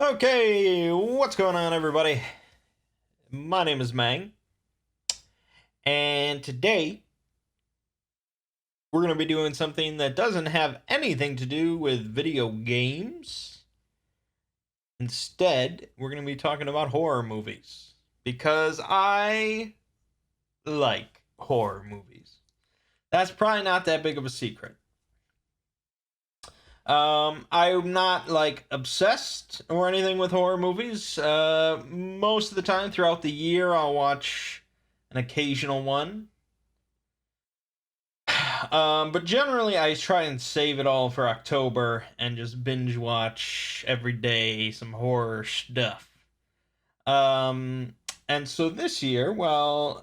Okay, what's going on, everybody? My name is Mangg, and today we're going to be doing something that doesn't have anything to do with video games. Instead, we're going to be talking about horror movies because I like horror movies. That's probably not that big of a secret. I'm not like obsessed or anything with horror movies. Most of the time throughout the year, I'll watch an occasional one. But generally, I try and save it all for October and just binge watch every day some horror stuff. Um, and so this year, while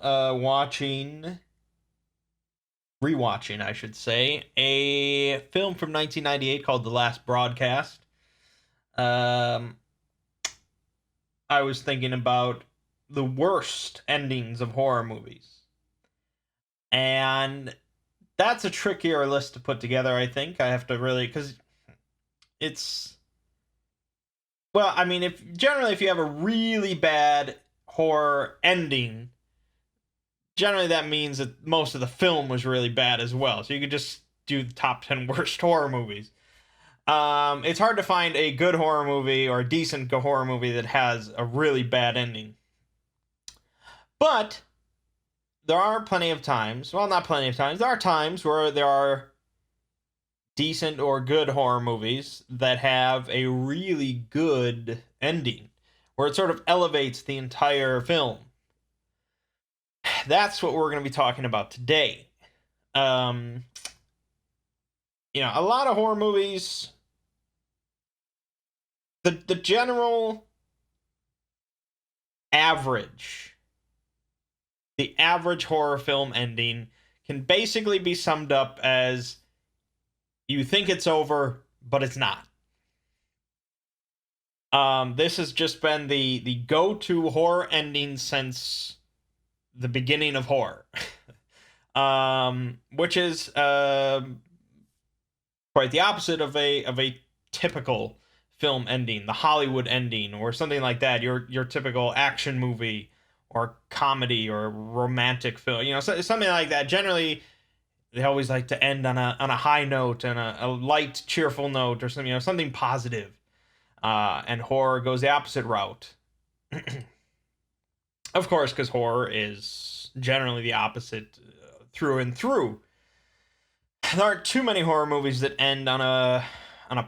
rewatching, I should say, a film from 1998 called The Last Broadcast, um, I was thinking about the worst endings of horror movies. And that's a trickier list to put together, I think. I have to really, because it's, well, I mean, if you have a really bad horror ending, generally that means that most of the film was really bad as well. So you could just do the top 10 worst horror movies. It's hard to find a good horror movie or a decent horror movie that has a really bad ending. But there are plenty of times, well, not plenty of times, there are times where there are decent or good horror movies that have a really good ending, where it sort of elevates the entire film. That's what we're going to be talking about today. Um, a lot of horror movies, the general average, the average horror film ending can basically be summed up as you think it's over, but it's not. This has just been the go-to horror ending since the beginning of horror. Which is quite the opposite of a typical film ending, the Hollywood ending, or something like that. Your typical action movie or comedy or romantic film, something like that. Generally, they always like to end on a high note and a light, cheerful note or something, something positive. And horror goes the opposite route. Of course, because horror is generally the opposite through and through. There aren't too many horror movies that end on a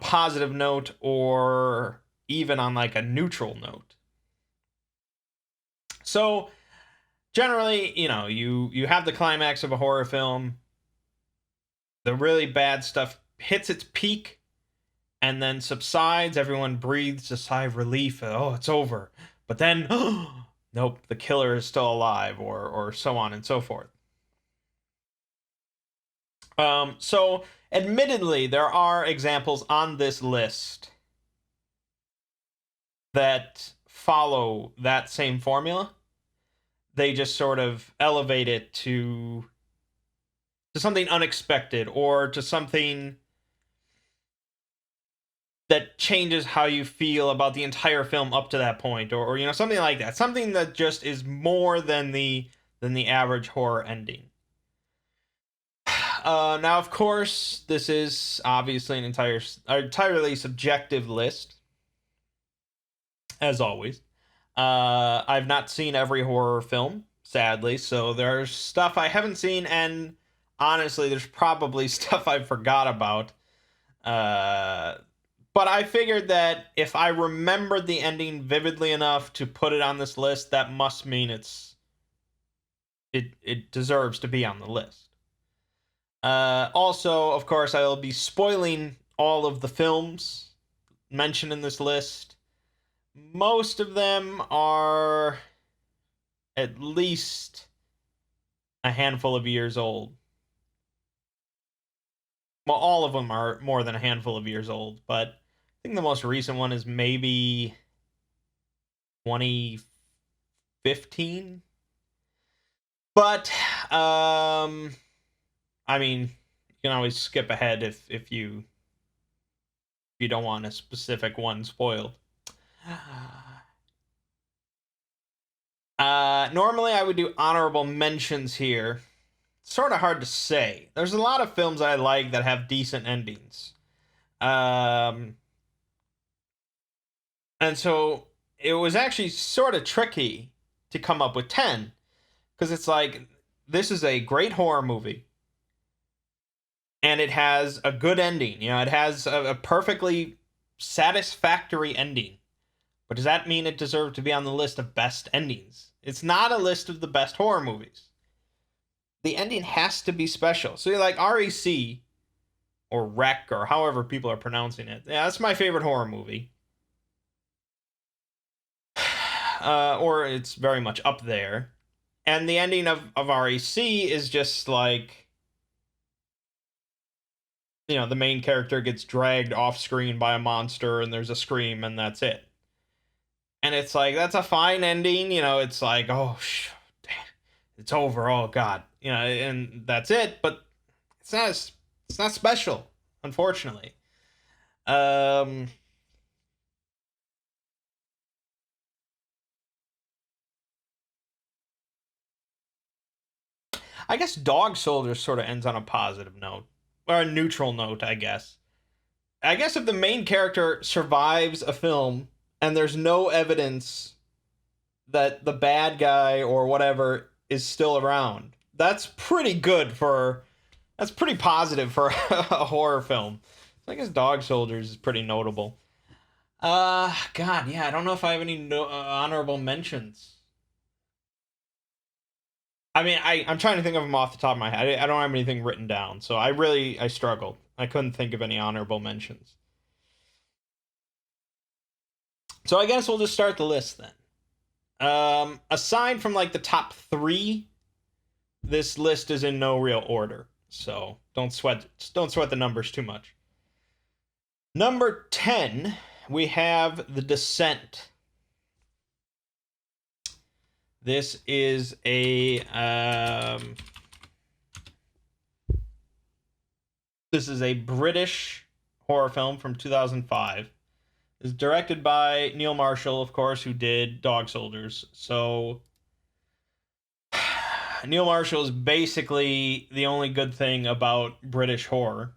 positive note or even on like a neutral note. So generally, you have the climax of a horror film, the really bad stuff hits its peak and then subsides, everyone breathes a sigh of relief, oh, it's over. But then nope, the killer is still alive, or so on and so forth. So admittedly, there are examples on this list that follow that same formula. They just sort of elevate it to something unexpected or to something that changes how you feel about the entire film up to that point, or something like that. Something that just is more than the average horror ending. Now, of course, this is obviously an entirely subjective list, as always. I've not seen every horror film, sadly, so there's stuff I haven't seen, and honestly, there's probably stuff I forgot about. But I figured that if I remembered the ending vividly enough to put it on this list, that must mean it deserves to be on the list. Also, of course, I will be spoiling all of the films mentioned in this list. Most of them are at least a handful of years old. Well, all of them are more than a handful of years old, but I think the most recent one is maybe 2015. But I mean, you can always skip ahead if you don't want a specific one spoiled. Normally I would do honorable mentions here. Sort of hard to say. There's a lot of films I like that have decent endings. Um, and so it was actually sort of tricky to come up with 10 because it's like this is a great horror movie and it has a good ending. You know, it has a perfectly satisfactory ending. But does that mean it deserves to be on the list of best endings? It's not a list of the best horror movies. The ending has to be special. So you're like REC or Wreck or however people are pronouncing it. Yeah, that's my favorite horror movie. Or it's very much up there. And the ending of REC is just like, you know, the main character gets dragged off screen by a monster and there's a scream and that's it. And it's like, that's a fine ending. You know, it's like, oh, damn, it's over. Oh, God. You know, and that's it. But it's not special, unfortunately. Um, I guess Dog Soldiers sort of ends on a positive note, or a neutral note, I guess. I guess if the main character survives a film and there's no evidence that the bad guy or whatever is still around, that's pretty positive for a horror film. I guess Dog Soldiers is pretty notable. God, yeah, I don't know if I have any honorable mentions. I mean, I'm trying to think of them off the top of my head. I don't have anything written down, so I struggled. I couldn't think of any honorable mentions. So I guess we'll just start the list then. Aside from like the top three, this list is in no real order, so don't sweat the numbers too much. Number 10, we have The Descent. This is a British horror film from 2005. It's directed by Neil Marshall, of course, who did Dog Soldiers. So Neil Marshall is basically the only good thing about British horror.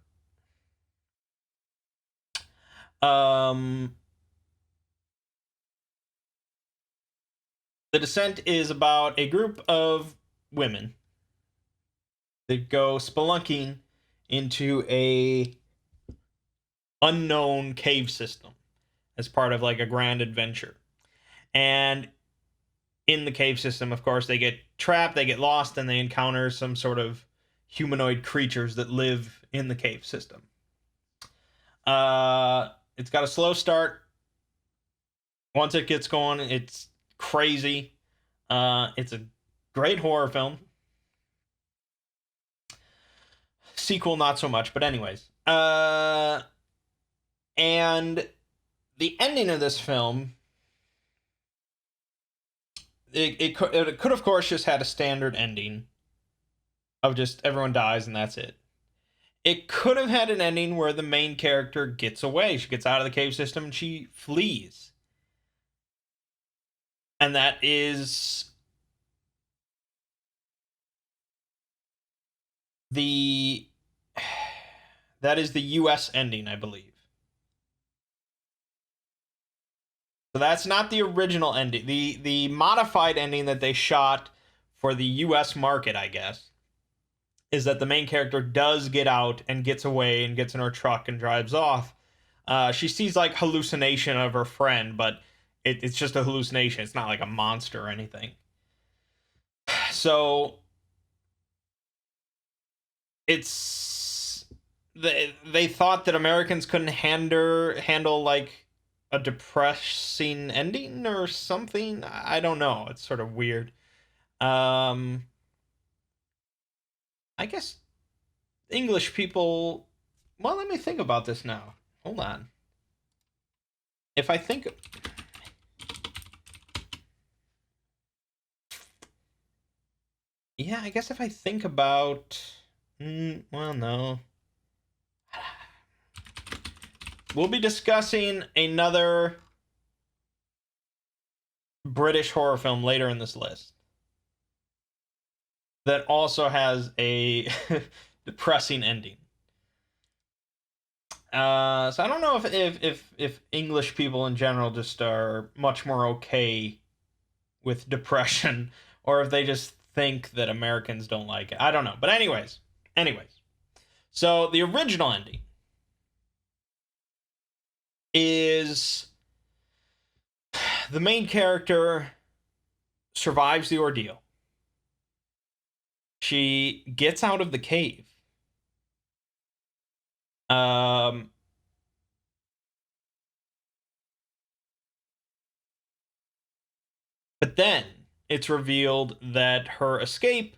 Um, The Descent is about a group of women that go spelunking into a unknown cave system as part of like a grand adventure. And in the cave system, of course, they get trapped, they get lost, and they encounter some sort of humanoid creatures that live in the cave system. It's got a slow start. Once it gets going, it's crazy. It's a great horror film. Sequel, not so much, but anyways. And the ending of this film, it could of course just had a standard ending of just everyone dies and that's it. It could have had an ending where the main character gets away. She gets out of the cave system and she flees. And the that is the US ending, I believe. So that's not the original ending. The modified ending that they shot for the US market, I guess, is that the main character does get out and gets away and gets in her truck and drives off. She sees like hallucination of her friend, but it's just a hallucination. It's not like a monster or anything. So it's they thought that Americans couldn't handle like a depressing ending or something. I don't know. It's sort of weird. Um, I guess English people. Well, let me think about this now. Hold on. If I think, yeah, I guess if I think about, well, no. We'll be discussing another British horror film later in this list that also has a depressing ending. So I don't know if English people in general just are much more okay with depression, or if they just think that Americans don't like it. I don't know. But anyways. So the original ending is the main character survives the ordeal. She gets out of the cave. Um, but then it's revealed that her escape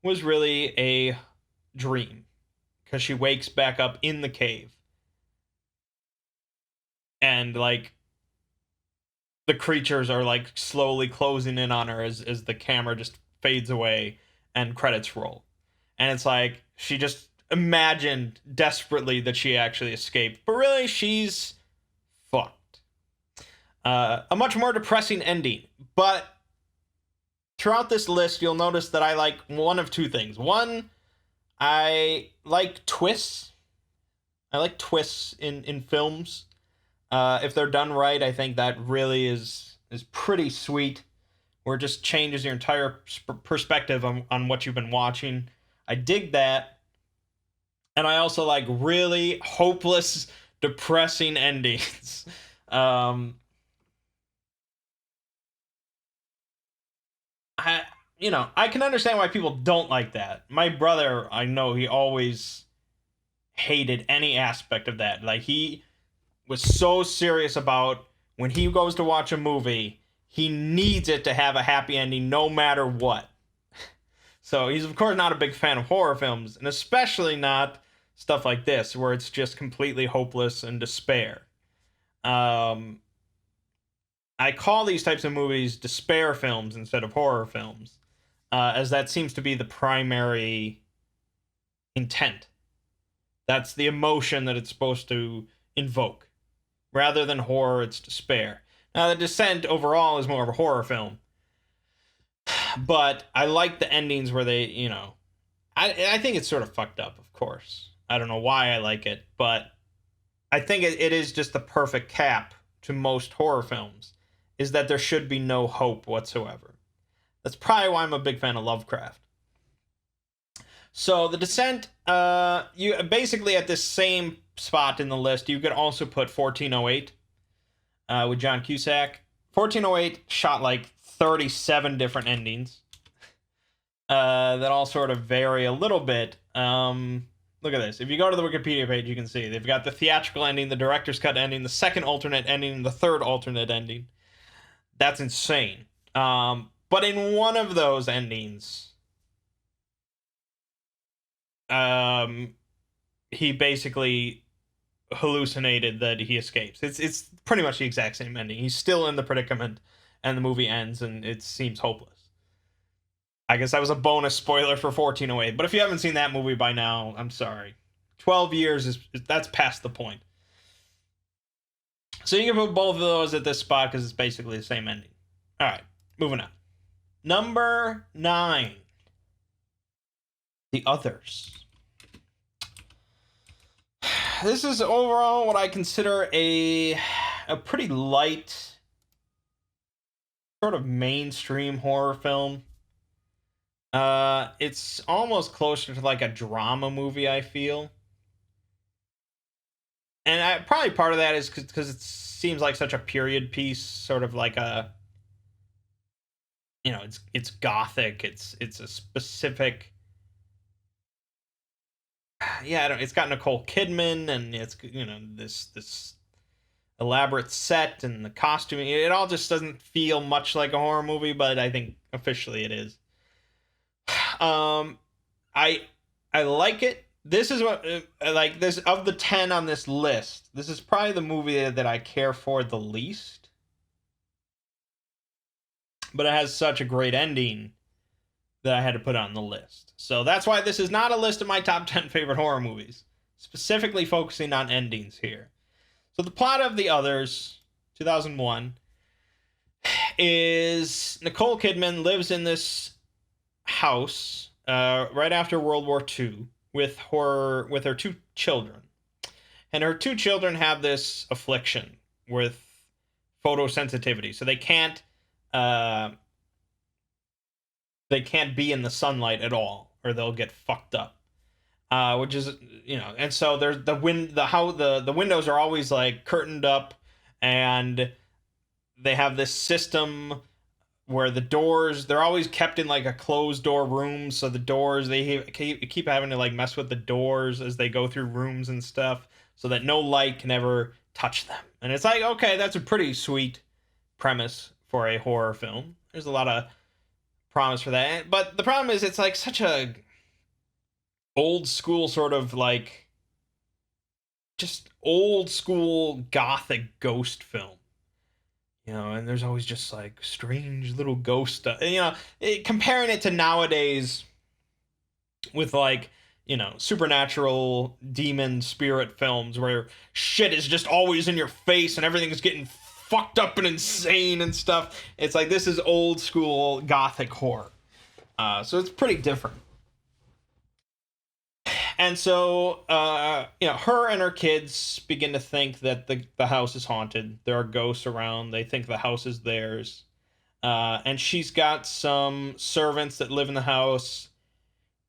was really a dream because she wakes back up in the cave and like the creatures are like slowly closing in on her as the camera just fades away and credits roll. And it's like she just imagined desperately that she actually escaped, but really she's fucked. A much more depressing ending, but throughout this list you'll notice that I like one of two things. One, I like twists. I like twists in films. If they're done right, I think that really is pretty sweet, where it just changes your entire perspective on what you've been watching. I dig that. And I also like really hopeless, depressing endings. um, I I can understand why people don't like that. My brother, I know he always hated any aspect of that. Like he was so serious about when he goes to watch a movie, he needs it to have a happy ending no matter what. So he's of course not a big fan of horror films, and especially not stuff like this where it's just completely hopeless and despair. Um, I call these types of movies despair films instead of horror films, as that seems to be the primary intent. That's the emotion that it's supposed to invoke. Rather than horror, it's despair. Now, The Descent overall is more of a horror film, but I like the endings where they, I think it's sort of fucked up, of course. I don't know why I like it, but I think it is just the perfect cap to most horror films, is that there should be no hope whatsoever. That's probably why I'm a big fan of Lovecraft. So The Descent, you basically at this same spot in the list, you could also put 1408 with John Cusack. 1408 shot like 37 different endings that all sort of vary a little bit. Look at this. If you go to the Wikipedia page, you can see they've got the theatrical ending, the director's cut ending, the second alternate ending, and the third alternate ending. That's insane. But in one of those endings, he basically hallucinated that he escapes. It's pretty much the exact same ending. He's still in the predicament, and the movie ends, and it seems hopeless. I guess that was a bonus spoiler for 1408. But if you haven't seen that movie by now, I'm sorry. 12 years that's past the point. So you can put both of those at this spot because it's basically the same ending. All right, moving on. Number 9, The Others. This is overall what I consider a pretty light, sort of mainstream horror film. It's almost closer to like a drama movie, I feel. And probably part of that is because it seems like such a period piece, sort of like a, it's gothic. It's a specific, yeah. It's got Nicole Kidman, and it's this elaborate set and the costuming. It all just doesn't feel much like a horror movie, but I think officially it is. I like it. This is what like this of the 10 on this list. This is probably the movie that I care for the least. But it has such a great ending that I had to put it on the list. So that's why this is not a list of my top 10 favorite horror movies, specifically focusing on endings here. So the plot of The Others, 2001, is Nicole Kidman lives in this house right after World War II with her two children, and her two children have this affliction with photosensitivity, so uh, they can't be in the sunlight at all, or they'll get fucked up. Which is, and so there's the windows are always like curtained up, and they have this system where the doors, they're always kept in like a closed door room, so the doors, they keep having to like mess with the doors as they go through rooms and stuff, so that no light can ever touch them. And it's like, okay, that's a pretty sweet premise for a horror film. There's a lot of promise for that, but the problem is it's like such a old school sort of like just old school gothic ghost film, and there's always just like strange little ghost stuff. Comparing it to nowadays with like, supernatural demon spirit films where shit is just always in your face and everything is getting fucked up and insane and stuff. It's like, this is old school gothic horror. So it's pretty different. And so, her and her kids begin to think that the house is haunted. There are ghosts around. They think the house is theirs. And she's got some servants that live in the house.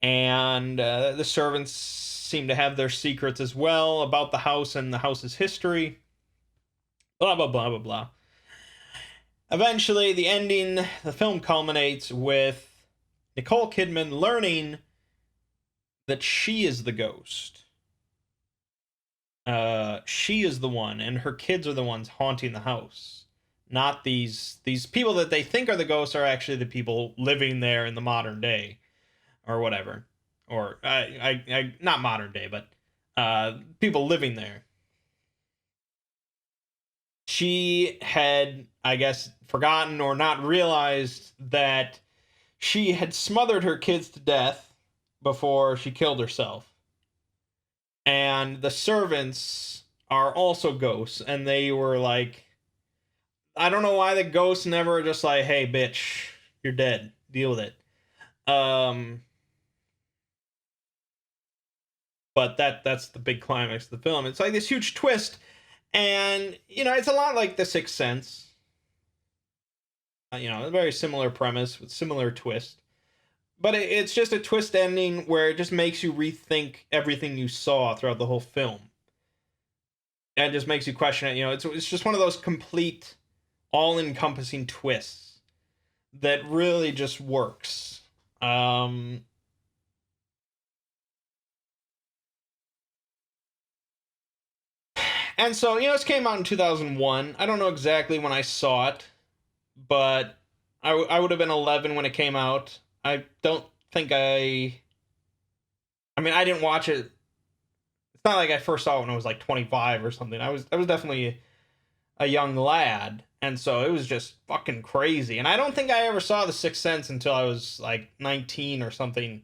And the servants seem to have their secrets as well about the house and the house's history. Blah, blah, blah, blah, blah. Eventually, the film culminates with Nicole Kidman learning that she is the ghost. She is the one, and her kids are the ones haunting the house. Not these people that they think are the ghosts are actually the people living there in the modern day, or whatever, or I not modern day, but people living there. She had, I guess, forgotten or not realized that she had smothered her kids to death before she killed herself. And the servants are also ghosts, and they were like, I don't know why the ghosts never just like, hey bitch, you're dead, deal with it. But that's the big climax of the film. It's like this huge twist, and it's a lot like The Sixth Sense. A very similar premise with similar twist. But it's just a twist ending where it just makes you rethink everything you saw throughout the whole film. And it just makes you question it. It's just one of those complete, all-encompassing twists that really just works. And so, this came out in 2001. I don't know exactly when I saw it, but I would have been 11 when it came out. I don't think I mean, I didn't watch it. It's not like I first saw it when I was like 25 or something. I was definitely a young lad, and so it was just fucking crazy. And I don't think I ever saw The Sixth Sense until I was like 19 or something.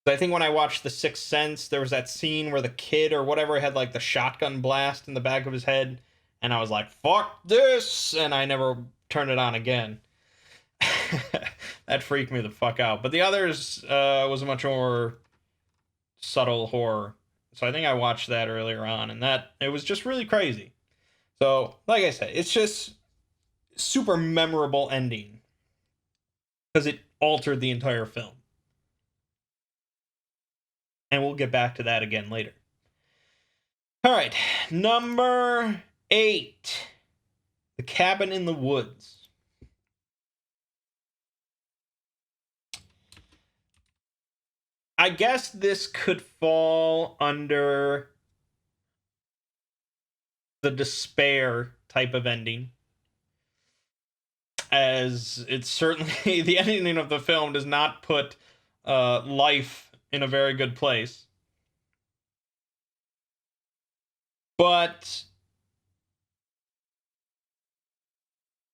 I think when I watched The Sixth Sense, there was that scene where the kid or whatever had like the shotgun blast in the back of his head, and I was like, fuck this, and I never turned it on again. That freaked me the fuck out. But the others was a much more subtle horror. So I think I watched that earlier on, and that it was just really crazy. So, like I said, it's just super memorable ending because it altered the entire film. And we'll get back to that again later. All right, number 8, The Cabin in the Woods. I guess this could fall under the despair type of ending, as it's certainly the ending of the film does not put life in a very good place. But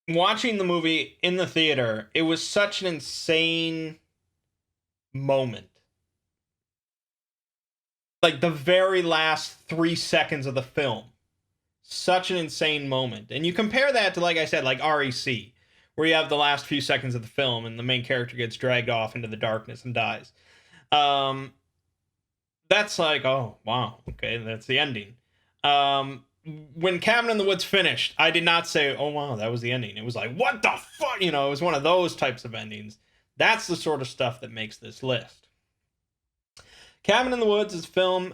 watching the movie in the theater, it was such an insane moment. Like the very last 3 seconds of the film such an insane moment. And you compare that to, like I said, like REC, where you have the last few seconds of the film and the main character gets dragged off into the darkness and dies. Um, that's like, oh wow, okay, that's the ending. Um, when Cabin in the Woods finished, I did not say, oh wow, that was the ending. It was like, what the fuck, you know, it was one of those types of endings. That's the sort of stuff that makes this list. Cabin in the Woods is film,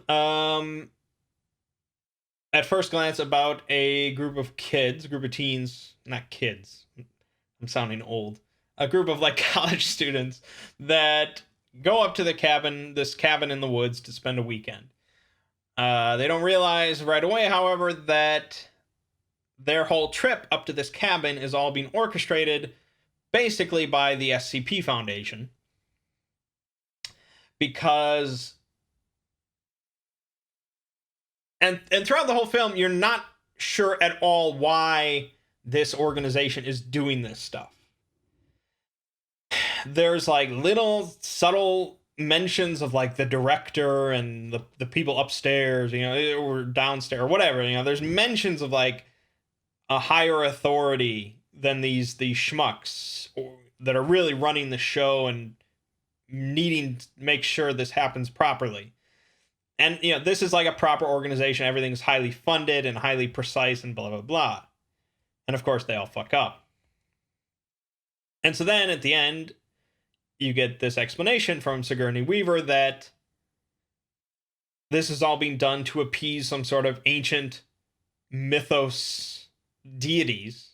at first glance, about a group of kids, a group of teens, not kids, I'm sounding old, a group of like college students that go up to this cabin in the woods to spend a weekend. They don't realize right away, however, that their whole trip up to this cabin is all being orchestrated basically by the SCP Foundation. Because and throughout the whole film, you're not sure at all why this organization is doing this stuff. There's like little subtle mentions of like the director and the people upstairs, you know, or downstairs or whatever, you know, there's mentions of like a higher authority than these schmucks that are really running the show and needing to make sure this happens properly. And you know, this is like a proper organization, everything's highly funded and highly precise and blah blah blah. And of course they all fuck up. And so then at the end, you get this explanation from Sigourney Weaver that this is all being done to appease some sort of ancient mythos deities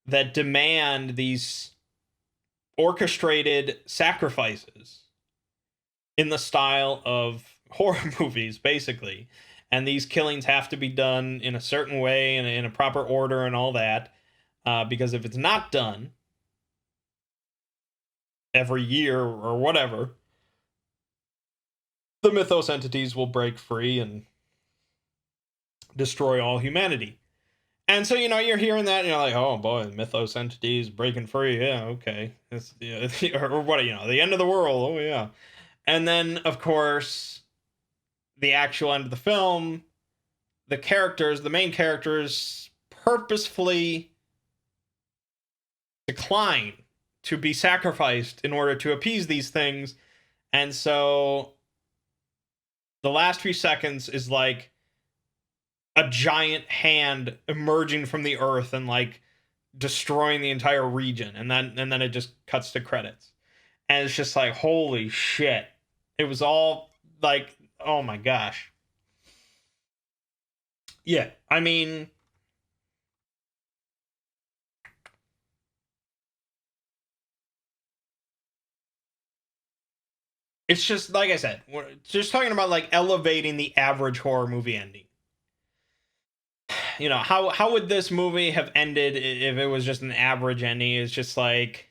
that demand these orchestrated sacrifices in the style of horror movies, basically. And these killings have to be done in a certain way and in a proper order and all that. Because if it's not done every year or whatever, the mythos entities will break free and destroy all humanity. And so, you know, you're hearing that and you're like, oh boy, the mythos entities breaking free. Yeah, okay. It's, yeah, or what, you know, the end of the world. Oh, yeah. And then, of course, the actual end of the film, the main characters purposefully decline to be sacrificed in order to appease these things. And so the last few seconds is like a giant hand emerging from the earth and like destroying the entire region, and then it just cuts to credits. And it's just like, holy shit. It was all like, oh my gosh. Yeah, I mean, it's just like I said, we're just talking about like elevating the average horror movie ending. You know, how would this movie have ended if it was just an average ending? It's just like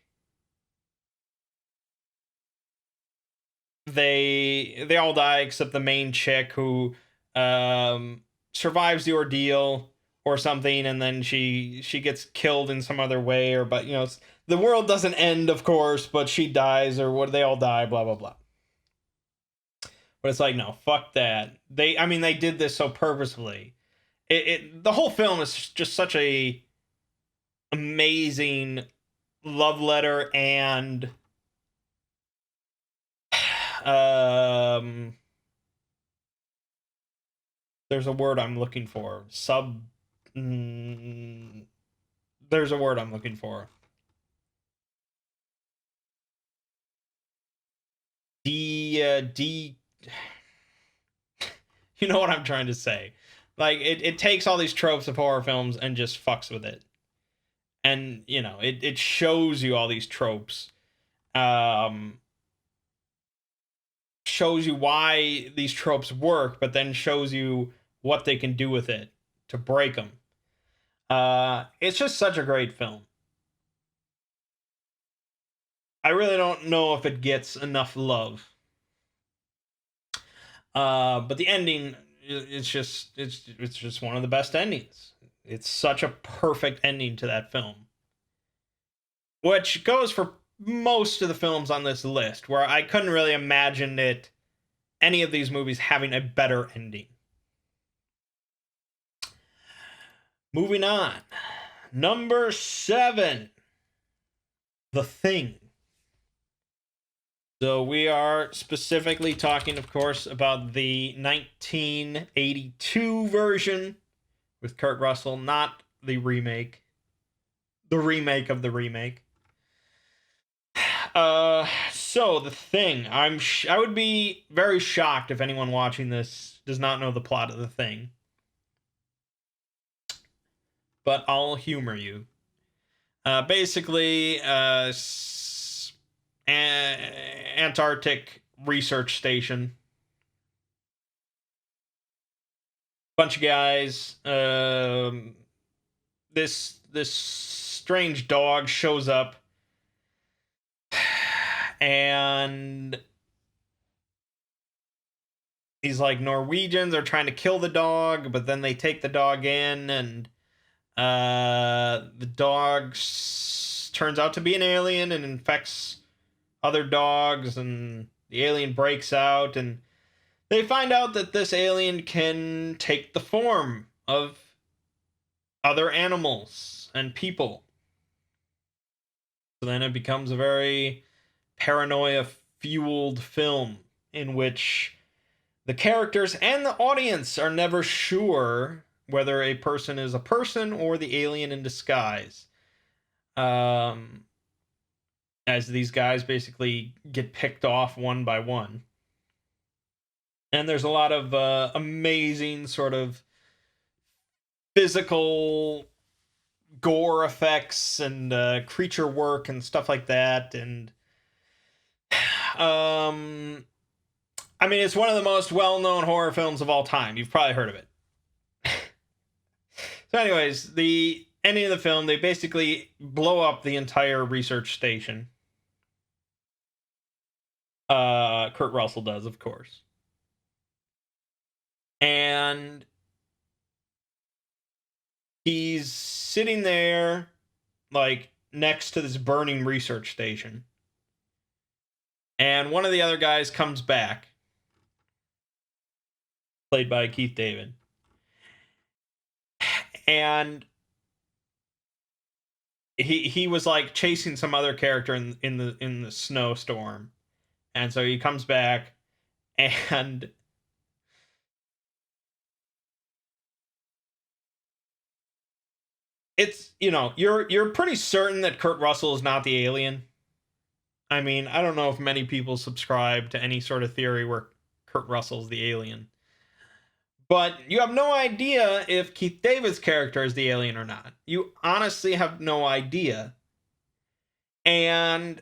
they all die except the main chick who survives the ordeal or something, and then she gets killed in some other way, or but you know, the world doesn't end, of course, but she dies, or what, they all die, blah blah blah. But it's like, no, fuck that. They did this so purposefully. The whole film is just such a amazing love letter and there's a word I'm looking for. There's a word I'm looking for. D. You know what I'm trying to say. Like, it takes all these tropes of horror films and just fucks with it. And, you know, it shows you all these tropes. Shows you why these tropes work, but then shows you what they can do with it to break them. It's just such a great film. I really don't know if it gets enough love. But the ending, it's just one of the best endings. It's such a perfect ending to that film, which goes for most of the films on this list, where I couldn't really imagine any of these movies having a better ending. Moving on. Number 7. The Thing. So we are specifically talking, of course, about the 1982 version with Kurt Russell, not the remake. The remake of the remake. So The Thing. I would be very shocked if anyone watching this does not know the plot of The Thing. But I'll humor you. Basically, Antarctic research station. Bunch of guys. This strange dog shows up, and these like Norwegians are trying to kill the dog, but then they take the dog in, and the dog turns out to be an alien and infects other dogs, and the alien breaks out, and they find out that this alien can take the form of other animals and people. So then it becomes a very paranoia-fueled film in which the characters and the audience are never sure whether a person is a person or the alien in disguise. As these guys basically get picked off one by one. And there's a lot of amazing sort of physical gore effects and creature work and stuff like that. And I mean, it's one of the most well-known horror films of all time. You've probably heard of it. So anyways, the ending of the film, they basically blow up the entire research station. Kurt Russell does, of course. And he's sitting there, like, next to this burning research station. And one of the other guys comes back, played by Keith David. And he was like chasing some other character in the snowstorm. And so he comes back, and it's, you know, you're pretty certain that Kurt Russell is not the alien. I mean, I don't know if many people subscribe to any sort of theory where Kurt Russell's the alien. But you have no idea if Keith David's character is the alien or not. You honestly have no idea. And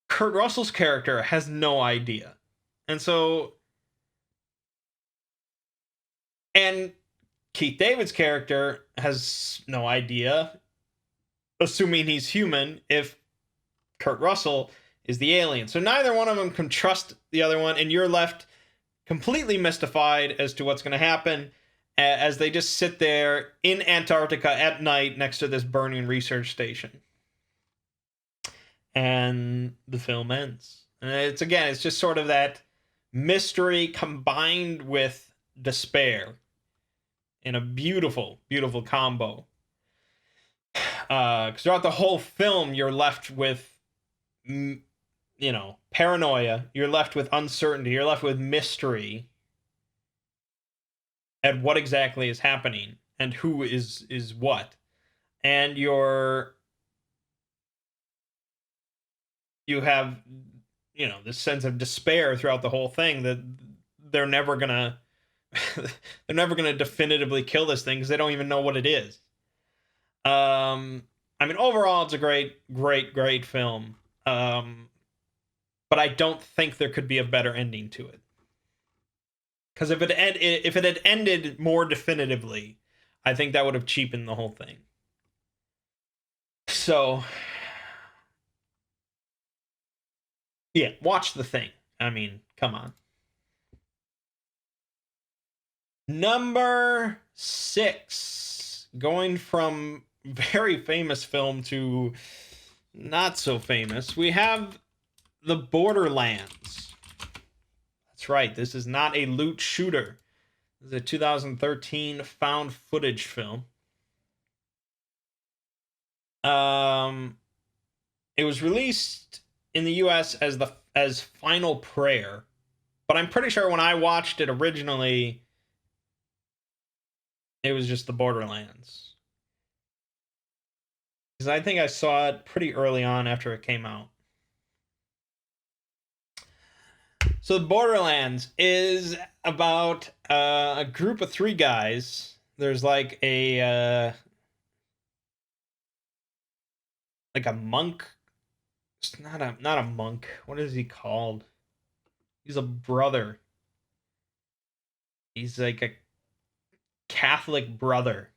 Kurt Russell's character has no idea. And so... And Keith David's character has no idea, assuming he's human, if Kurt Russell is the alien. So neither one of them can trust the other one, and you're left completely mystified as to what's going to happen as they just sit there in Antarctica at night next to this burning research station. And the film ends. And it's just sort of that mystery combined with despair in a beautiful, beautiful combo. Because throughout the whole film, you're left with, you know, paranoia. You're left with uncertainty. You're left with mystery at what exactly is happening and who is what. And you have, you know, this sense of despair throughout the whole thing that they're never gonna definitively kill this thing because they don't even know what it is. I mean, overall, it's a great film. But I don't think there could be a better ending to it. Because if it had ended more definitively, I think that would have cheapened the whole thing. So, yeah, watch The Thing. I mean, come on. Number 6. Going from very famous film to not so famous. We have The Borderlands. That's right. This is not a loot shooter. This is a 2013 found footage film. Um, it was released in the U.S. as Final Prayer, but I'm pretty sure when I watched it originally, it was just the Borderlands. Because I think I saw it pretty early on after it came out. So the Borderlands is about a group of three guys. There's like a monk. It's not a monk. What is he called? He's a brother. He's like a Catholic brother.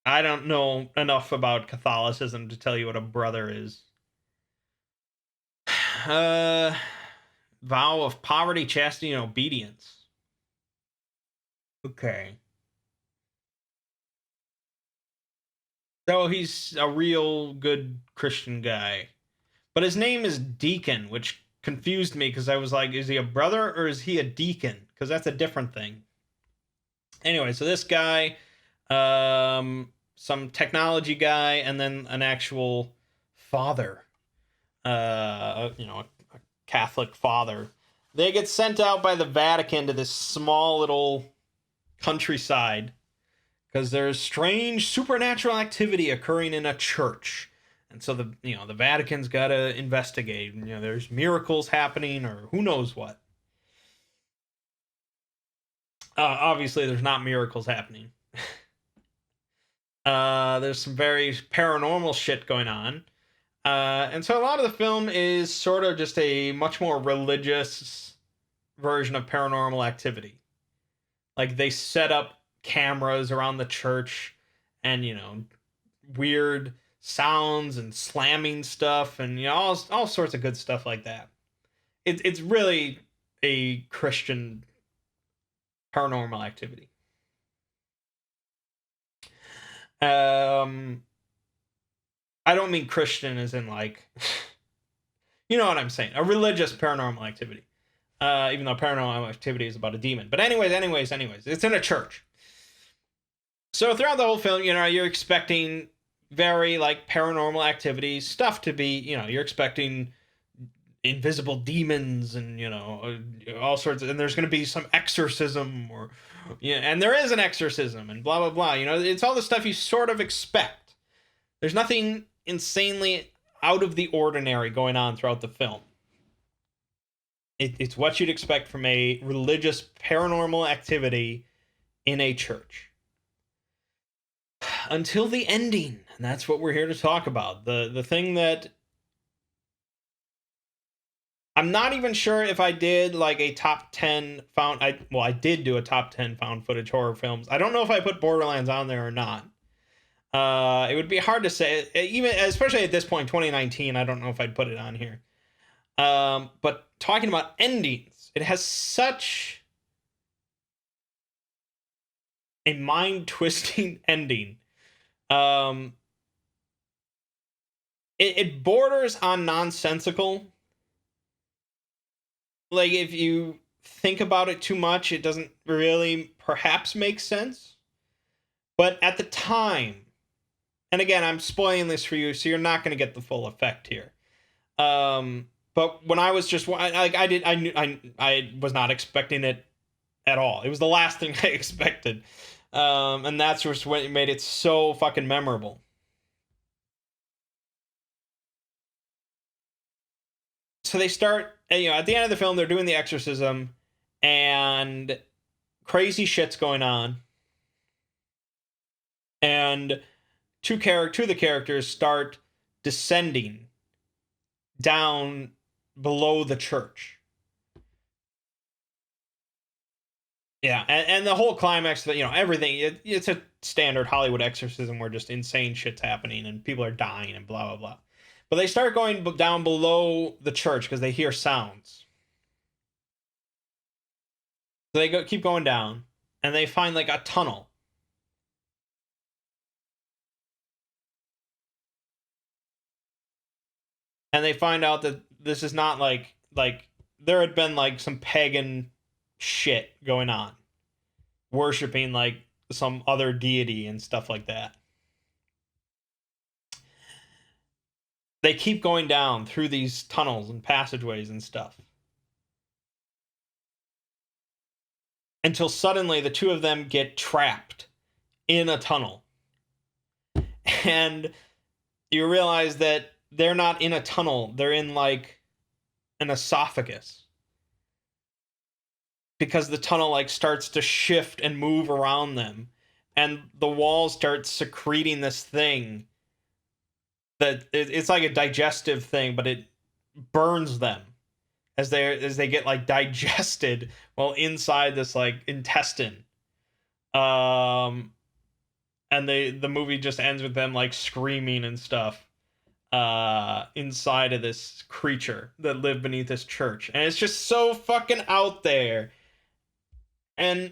I don't know enough about Catholicism to tell you what a brother is. Uh, vow of poverty, chastity, and obedience. Okay. So he's a real good Christian guy. But his name is Deacon, which confused me because I was like, is he a brother or is he a deacon? Because that's a different thing. Anyway, so this guy, some technology guy, and then an actual father, a Catholic father. They get sent out by the Vatican to this small little countryside because there's strange supernatural activity occurring in a church. And so the Vatican's got to investigate. There's miracles happening or who knows what. Obviously, there's not miracles happening. There's some very paranormal shit going on. And so a lot of the film is sort of just a much more religious version of Paranormal Activity. Like they set up cameras around the church and, weird sounds and slamming stuff and, all sorts of good stuff like that. It's really a Christian Paranormal Activity. Um, I don't mean Christian as in like, you know what I'm saying, a religious Paranormal Activity. Even though Paranormal Activity is about a demon. But anyways, it's in a church. So throughout the whole film, you're expecting very like Paranormal Activity stuff to be, you're expecting invisible demons and all sorts of, and there's going to be some exorcism or and there is an exorcism and blah blah blah. It's all the stuff you sort of expect. There's nothing insanely out of the ordinary going on throughout the film. It's what you'd expect from a religious Paranormal Activity in a church. Until the ending, and that's what we're here to talk about. The thing that I'm not even sure if I did like a top 10 I did do a top 10 found footage horror films. I don't know if I put Borderlands on there or not. It would be hard to say, even especially at this point, 2019. I don't know if I'd put it on here. But talking about endings, it has such a mind twisting ending. It borders on nonsensical. Like if you think about it too much, it doesn't really perhaps make sense. But at the time, and again, I'm spoiling this for you, so you're not going to get the full effect here. But when I was just like I was not expecting it at all. It was the last thing I expected, and that's just what made it so fucking memorable. So they start, at the end of the film, they're doing the exorcism, and crazy shit's going on, and two of the characters start descending down below the church. Yeah, and the whole climax that everything it's a standard Hollywood exorcism where just insane shit's happening and people are dying and blah blah blah. But they start going down below the church because they hear sounds. So they keep going down, and they find like a tunnel. And they find out that this is not like there had been like some pagan shit going on, worshiping like some other deity and stuff like that. they keep going down through these tunnels and passageways and stuff until suddenly the two of them get trapped in a tunnel. And you realize that they're not in a tunnel, they're in like an esophagus. Because the tunnel like starts to shift and move around them, and the walls start secreting this thing that it's like a digestive thing, but it burns them as they get like digested while inside this like intestine. Um, and the movie just ends with them like screaming and stuff inside of this creature that lived beneath this church, and it's just so fucking out there. And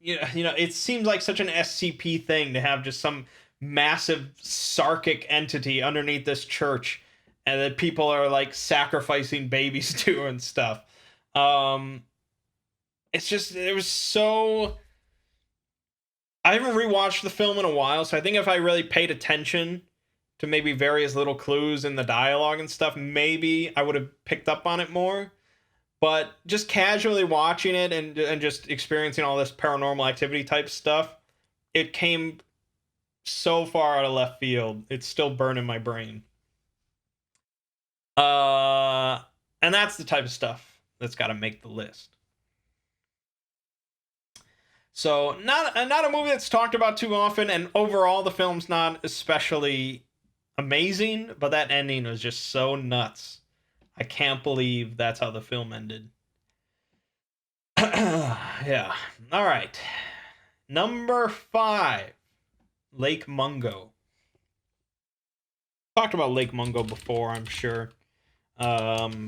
it seems like such an SCP thing to have just some massive sarkic entity underneath this church, and that people are like sacrificing babies to and stuff. Um, it was so. I haven't rewatched the film in a while, so I think if I really paid attention to maybe various little clues in the dialogue and stuff, maybe I would have picked up on it more. But just casually watching it and just experiencing all this paranormal activity type stuff, it came so far out of left field. It's still burning my brain. And that's the type of stuff that's got to make the list. So not a movie that's talked about too often, and overall the film's not especially amazing, but that ending was just so nuts. I can't believe that's how the film ended. Yeah. All right. Number 5, Lake Mungo. Talked about Lake Mungo before, I'm sure. I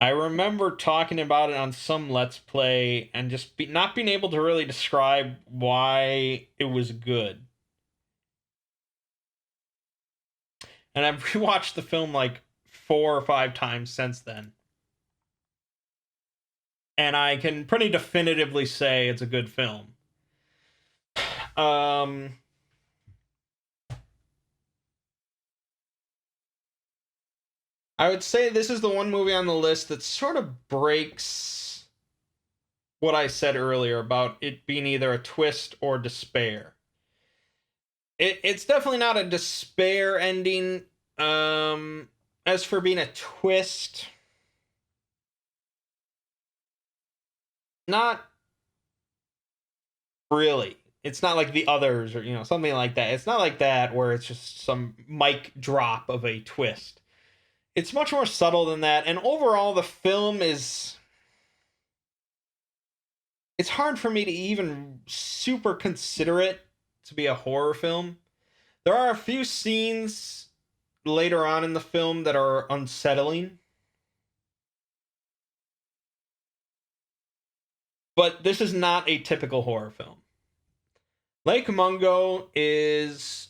remember talking about it on some Let's Play and just not being able to really describe why it was good. And I've rewatched the film like 4 or 5 times since then. And I can pretty definitively say it's a good film. I would say this is the one movie on the list that sort of breaks what I said earlier about it being either a twist or despair. It's definitely not a despair ending. As for being a twist, not really. It's not like the others or something like that. It's not like that where it's just some mic drop of a twist. It's much more subtle than that, and overall the film is, it's hard for me to even super consider it to be a horror film. There are a few scenes later on in the film that are unsettling. But this is not a typical horror film. Lake Mungo is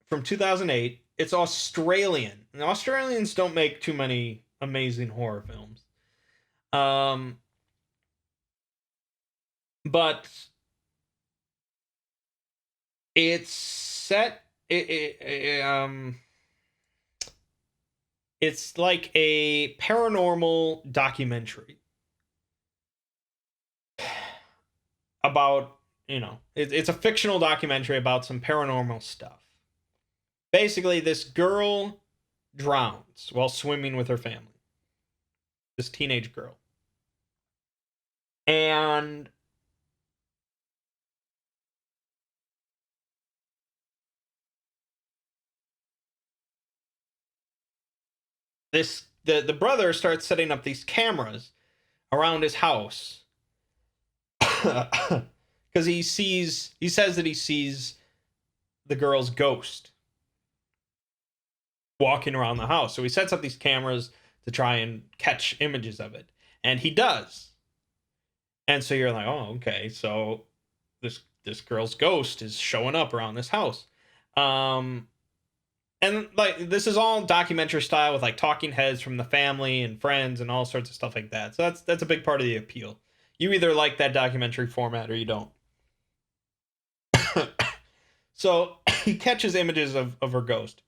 from 2008. It's Australian. And Australians don't make too many amazing horror films. But it's set it's like a paranormal documentary about, it's a fictional documentary about some paranormal stuff. Basically, this girl drowns while swimming with her family. This teenage girl. And the brother starts setting up these cameras around his house because he says that he sees the girl's ghost walking around the house. So he sets up these cameras to try and catch images of it, and he does. And so you're like, oh, okay, so this girl's ghost is showing up around this house. And like this is all documentary style with like talking heads from the family and friends and all sorts of stuff like that. So that's a big part of the appeal. You either like that documentary format or you don't. So he catches images of her ghost.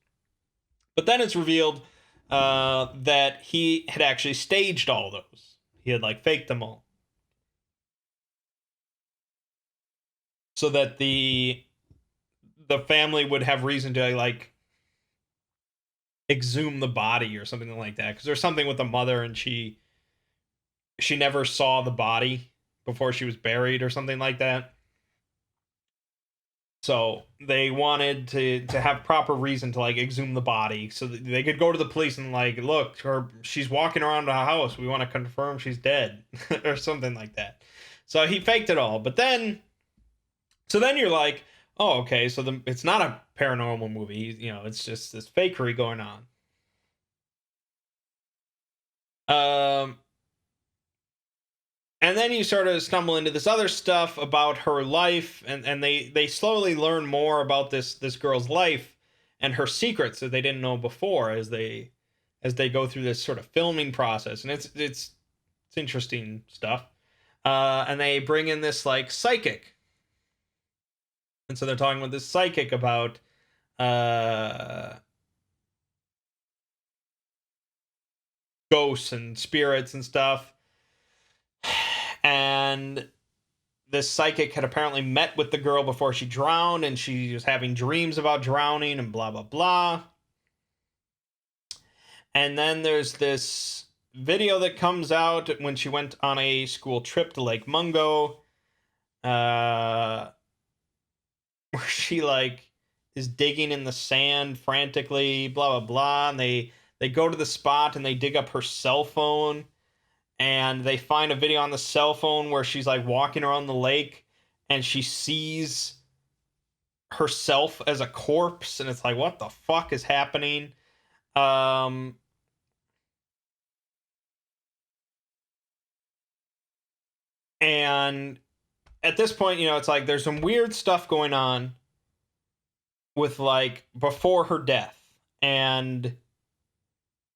But then it's revealed that he had actually staged all those. He had like faked them all. So that the family would have reason to like exhume the body or something like that. Because there's something with the mother and she never saw the body before she was buried or something like that. So they wanted to have proper reason to like exhume the body so that they could go to the police and like, look, she's walking around the house. We want to confirm she's dead or something like that. So he faked it all. But then so then you're like, oh, okay, so it's not a paranormal movie, it's just this fakery going on. Um and then you sort of stumble into this other stuff about her life, and they slowly learn more about this girl's life and her secrets that they didn't know before as they go through this sort of filming process, and it's interesting stuff. And they bring in this like psychic, and so they're talking with this psychic about uh ghosts and spirits and stuff. And this psychic had apparently met with the girl before she drowned, and she was having dreams about drowning and blah blah blah. And then there's this video that comes out when she went on a school trip to Lake Mungo, uh where she like is digging in the sand frantically, blah blah blah, and they go to the spot and they dig up her cell phone, and they find a video on the cell phone where she's like walking around the lake and she sees herself as a corpse, and it's like, what the fuck is happening? um and at this point, it's like there's some weird stuff going on with like before her death, and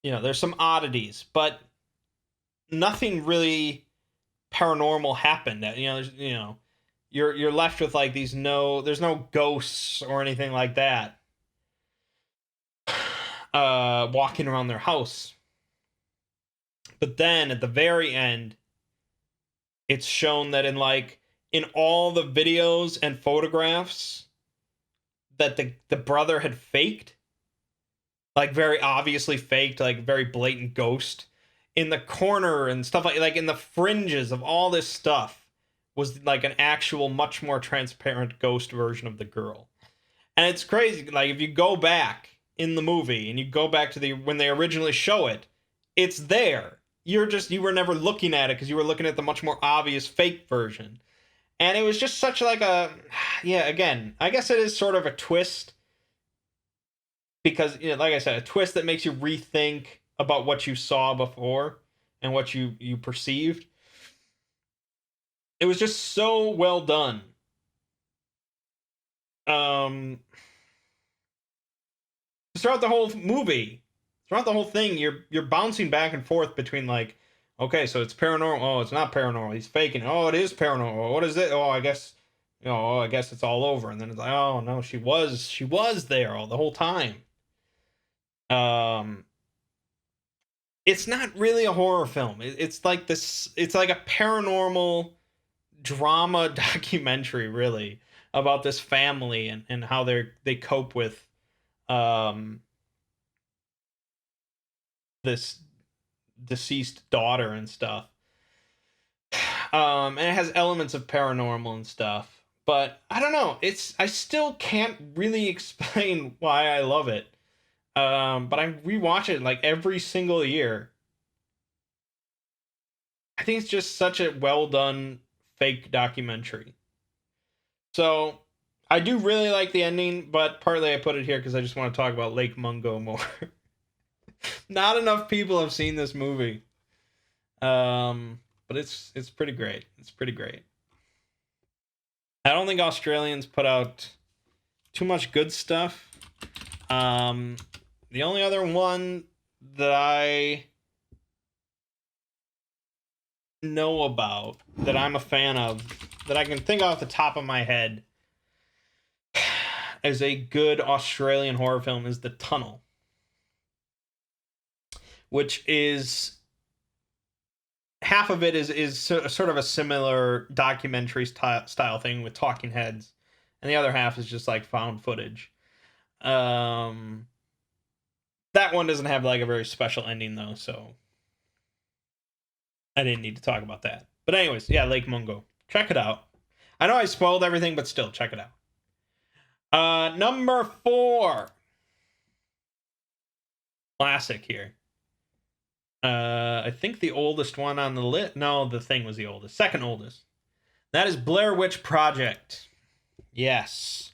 there's some oddities, but nothing really paranormal happened. You're left with like there's no ghosts or anything like that walking around their house. But then at the very end, it's shown that in all the videos and photographs that the brother had faked, like very obviously faked, like very blatant ghost in the corner and stuff, like in the fringes of all this stuff was like an actual much more transparent ghost version of the girl. And it's crazy, like if you go back in the movie and you go back to the when they originally show it, it's there. You were never looking at it because you were looking at the much more obvious fake version. And it was just such like a yeah, again, I guess it is sort of a twist, because like I said, a twist that makes you rethink about what you saw before and what you perceived. It was just so well done. Um throughout the whole movie, throughout the whole thing, you're bouncing back and forth between like, okay, so it's paranormal. Oh, it's not paranormal. He's faking it. Oh, it is paranormal. What is it? Oh, I guess oh, I guess it's all over. And then it's like, oh no, she was there all the whole time. Um, it's not really a horror film. It's like this. It's like a paranormal drama documentary, really, about this family and how they cope with um this deceased daughter and stuff. And it has elements of paranormal and stuff, but I don't know. I still can't really explain why I love it. But I rewatch it like every single year. I think it's just such a well done fake documentary. So I do really like the ending, but partly I put it here because I just want to talk about Lake Mungo more. Not enough people have seen this movie. But it's pretty great. It's pretty great. I don't think Australians put out too much good stuff. Um, the only other one that I know about that I'm a fan of that I can think off the top of my head as a good Australian horror film is The Tunnel, which is half of it is sort of a similar documentary style thing with talking heads, and the other half is just like found footage. Um, that one doesn't have like a very special ending though, so I didn't need to talk about that. But anyways, yeah, Lake Mungo, check it out. I know I spoiled everything, but still, check it out. Number 4, classic here. I think the oldest one on the list. No, The Thing was the oldest. Second oldest. That is Blair Witch Project. Yes.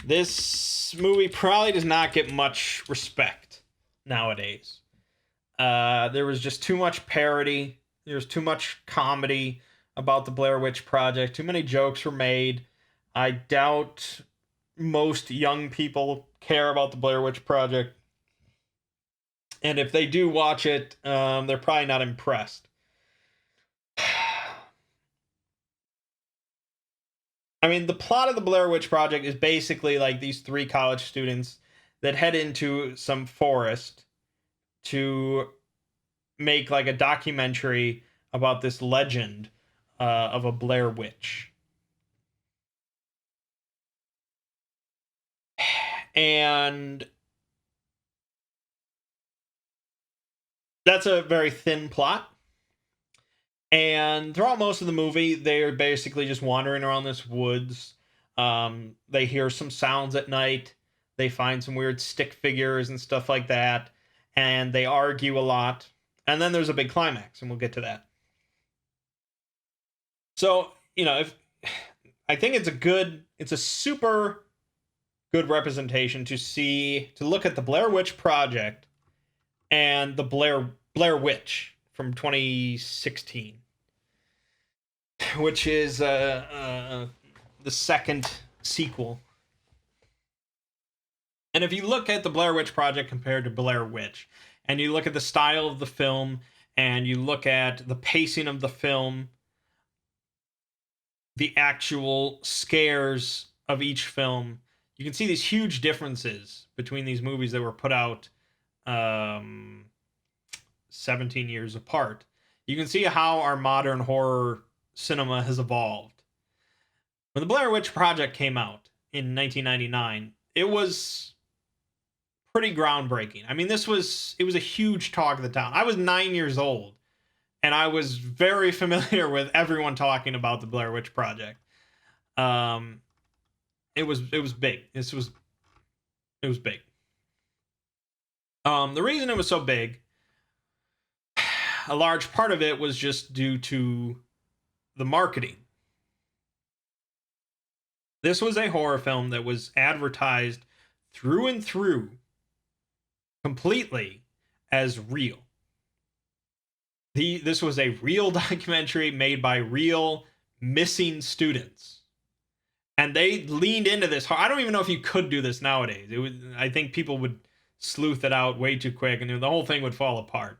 This movie probably does not get much respect nowadays. There was just too much parody. There was too much comedy about the Blair Witch Project. Too many jokes were made. I doubt most young people care about the Blair Witch Project. And if they do watch it, they're probably not impressed. I mean, the plot of the Blair Witch Project is basically like these 3 college students that head into some forest to make like a documentary about this legend of a Blair Witch. And that's a very thin plot. And throughout most of the movie, they're basically just wandering around this woods. They hear some sounds at night. They find some weird stick figures and stuff like that. And they argue a lot. And then there's a big climax, and we'll get to that. So, I think it's a super good representation to look at the Blair Witch Project and the Blair Witch from 2016, which is the second sequel. And if you look at the Blair Witch Project compared to Blair Witch, and you look at the style of the film, and you look at the pacing of the film, the actual scares of each film, you can see these huge differences between these movies that were put out 17 years apart. You can see how our modern horror cinema has evolved. When the Blair Witch Project came out in 1999, it was pretty groundbreaking. I mean, it was a huge talk of the town. I was 9 years old, and I was very familiar with everyone talking about the Blair Witch Project. It was big. It was big. The reason it was so big, a large part of it was just due to the marketing. This was a horror film that was advertised through and through completely as real. This was a real documentary made by real missing students. And they leaned into this. I don't even know if you could do this nowadays. I think people would sleuth it out way too quick, and the whole thing would fall apart.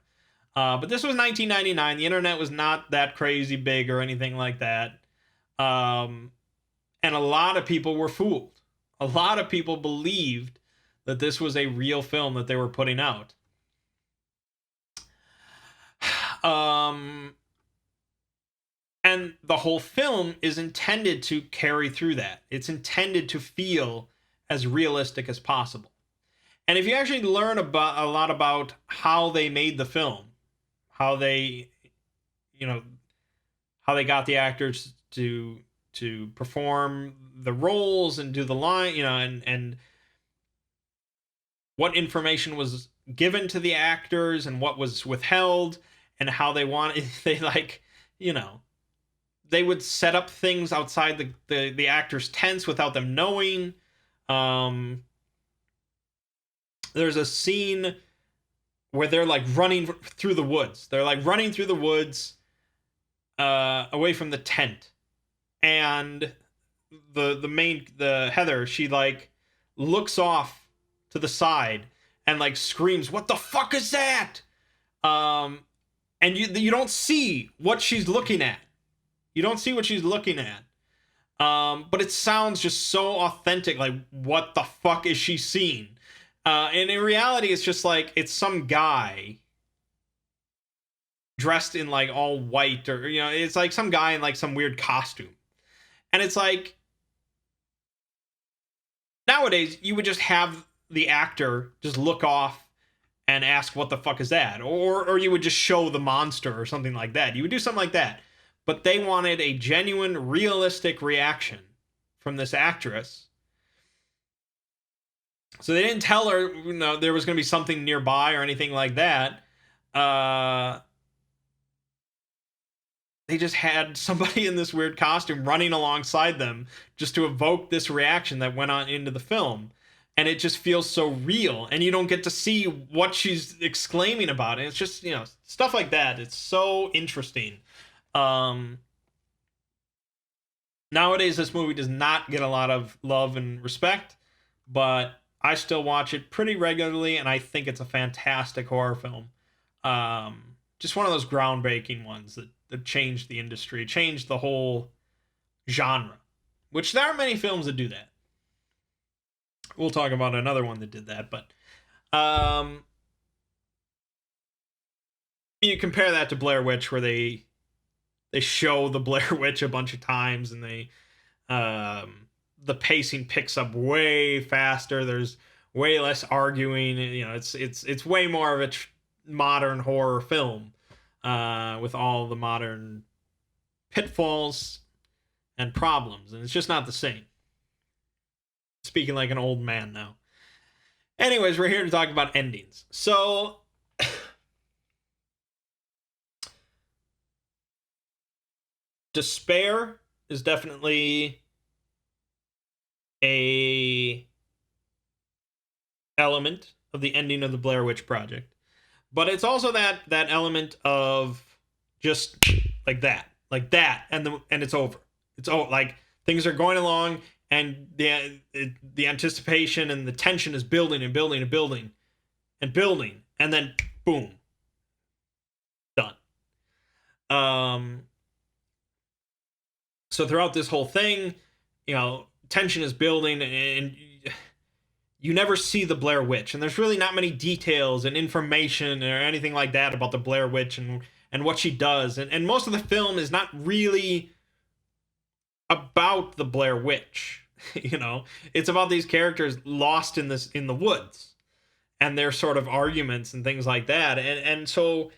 But this was 1999. The internet was not that crazy big or anything like that. And a lot of people were fooled. A lot of people believed that this was a real film that they were putting out. And the whole film is intended to carry through that. It's intended to feel as realistic as possible. And if you actually learn a lot about how they made the film, how they got the actors to perform the roles and do the line, and what information was given to the actors and what was withheld, and how they they would set up things outside the actors' tents without them knowing. There's a scene where they're like running through the woods. They're like running through the woods away from the tent. And the Heather, she like looks off to the side and like screams, "What the fuck is that?" And you don't see what she's looking at. You don't see what she's looking at. But it sounds just so authentic. Like, what the fuck is she seeing? And in reality, it's just like it's some guy dressed in like all white, or it's like some guy in like some weird costume. And it's like nowadays you would just have the actor just look off and ask what the fuck is that, or you would just show the monster or something like that. You would do something like that. But they wanted a genuine, realistic reaction from this actress. So they didn't tell her, there was going to be something nearby or anything like that. Uh, they just had somebody in this weird costume running alongside them just to evoke this reaction that went on into the film. And it just feels so real, and you don't get to see what she's exclaiming about. And it's just, stuff like that. It's so interesting. Um, Nowadays, this movie does not get a lot of love and respect, but I still watch it pretty regularly, and I think it's a fantastic horror film. Just one of those groundbreaking ones that changed the industry, changed the whole genre, which there aren't many films that do that. We'll talk about another one that did that, but um, you compare that to Blair Witch, where they show the Blair Witch a bunch of times, and the pacing picks up way faster. There's way less arguing. It's way more of a modern horror film, with all the modern pitfalls and problems, and it's just not the same. Speaking like an old man now. Anyways, we're here to talk about endings. So, despair is definitely a element of the ending of the Blair Witch Project, but it's also that element of just like that, and it's over. It's like things are going along, and the anticipation and the tension is building and building and building and building, and then boom, done. So throughout this whole thing, tension is building, and you never see the Blair Witch, and there's really not many details and information or anything like that about the Blair Witch and what she does, and most of the film is not really about the Blair Witch. It's about these characters lost in the woods, and their sort of arguments and things like that, and so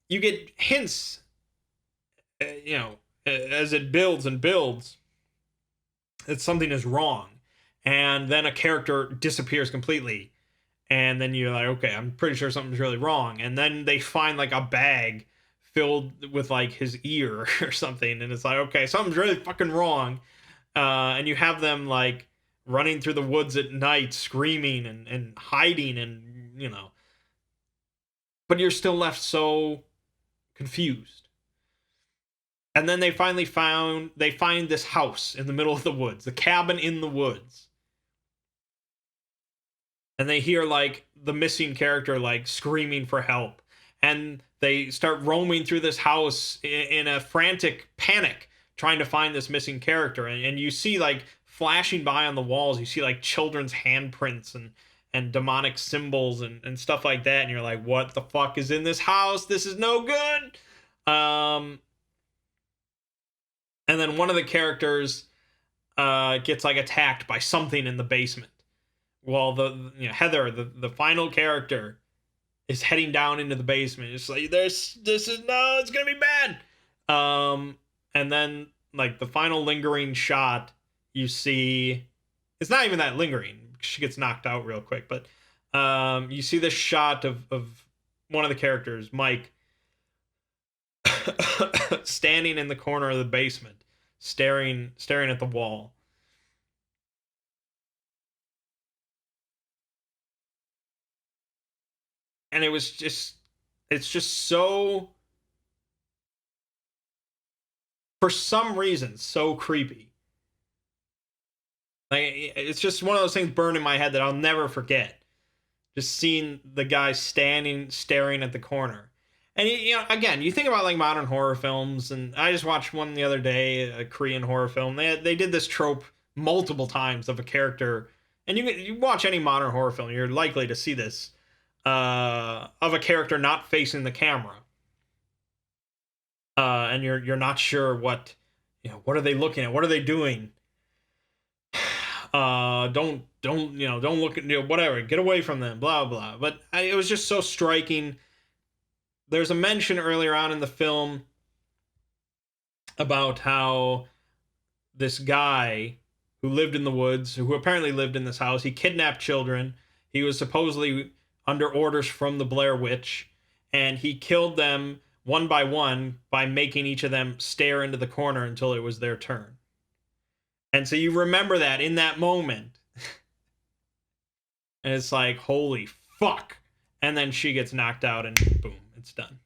you get hints, as it builds and builds, that something is wrong, and then a character disappears completely, and then you're like, okay, I'm pretty sure something's really wrong, and then they find like a bag filled with like his ear or something, and it's like, okay, something's really fucking wrong. And you have them like running through the woods at night screaming and hiding, and but you're still left so confused. And then they find this house in the middle of the woods, the cabin in the woods, and they hear like the missing character like screaming for help, and they start roaming through this house in a frantic panic trying to find this missing character, and you see like flashing by on the walls, you see like children's handprints and demonic symbols and stuff like that, and you're like, what the fuck is in this house? This is no good. And then one of the characters gets like attacked by something in the basement. Well, Heather, the final character, is heading down into the basement. It's like, it's gonna be bad. And then like the final lingering shot, you see, it's not even that lingering. She gets knocked out real quick, but you see this shot of one of the characters, Mike, standing in the corner of the basement, staring at the wall. And it's just so, for some reason, so creepy. Like, it's just one of those things burned in my head that I'll never forget. Just seeing the guy standing, staring at the corner. And again, you think about like modern horror films, and I just watched one the other day, a Korean horror film. They did this trope multiple times of a character, and you watch any modern horror film, you're likely to see this of a character not facing the camera, and you're not sure what are they looking at, what are they doing. Don't look at whatever, get away from them, blah blah. But it was just so striking. There's a mention earlier on in the film about how this guy who lived in the woods, who apparently lived in this house, he kidnapped children. He was supposedly under orders from the Blair Witch, and he killed them one by one by making each of them stare into the corner until it was their turn. And so you remember that in that moment. And it's like, holy fuck. And then she gets knocked out and boom, it's done.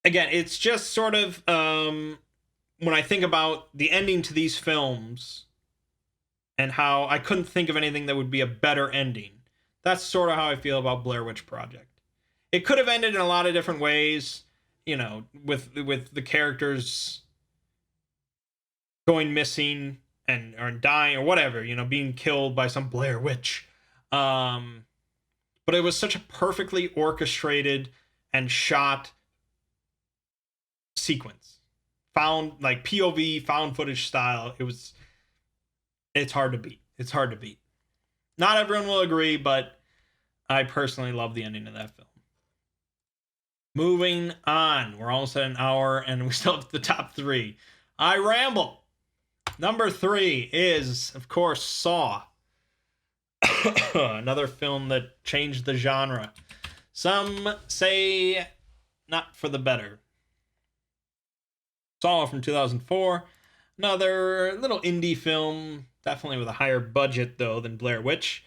Again, it's just sort of when I think about the ending to these films and how I couldn't think of anything that would be a better ending. That's sort of how I feel about Blair Witch Project. It could have ended in a lot of different ways, with the characters going missing or dying or whatever, being killed by some Blair Witch. But it was such a perfectly orchestrated and shot sequence, found like POV found footage style. It's hard to beat. Not everyone will agree, but I personally love the ending of that film. Moving on, we're almost at an hour and we still have the top three. I ramble. Number 3 is, of course, Saw. Another film that changed the genre. Some say not for the better. Saw from 2004. Another little indie film, definitely with a higher budget, though, than Blair Witch.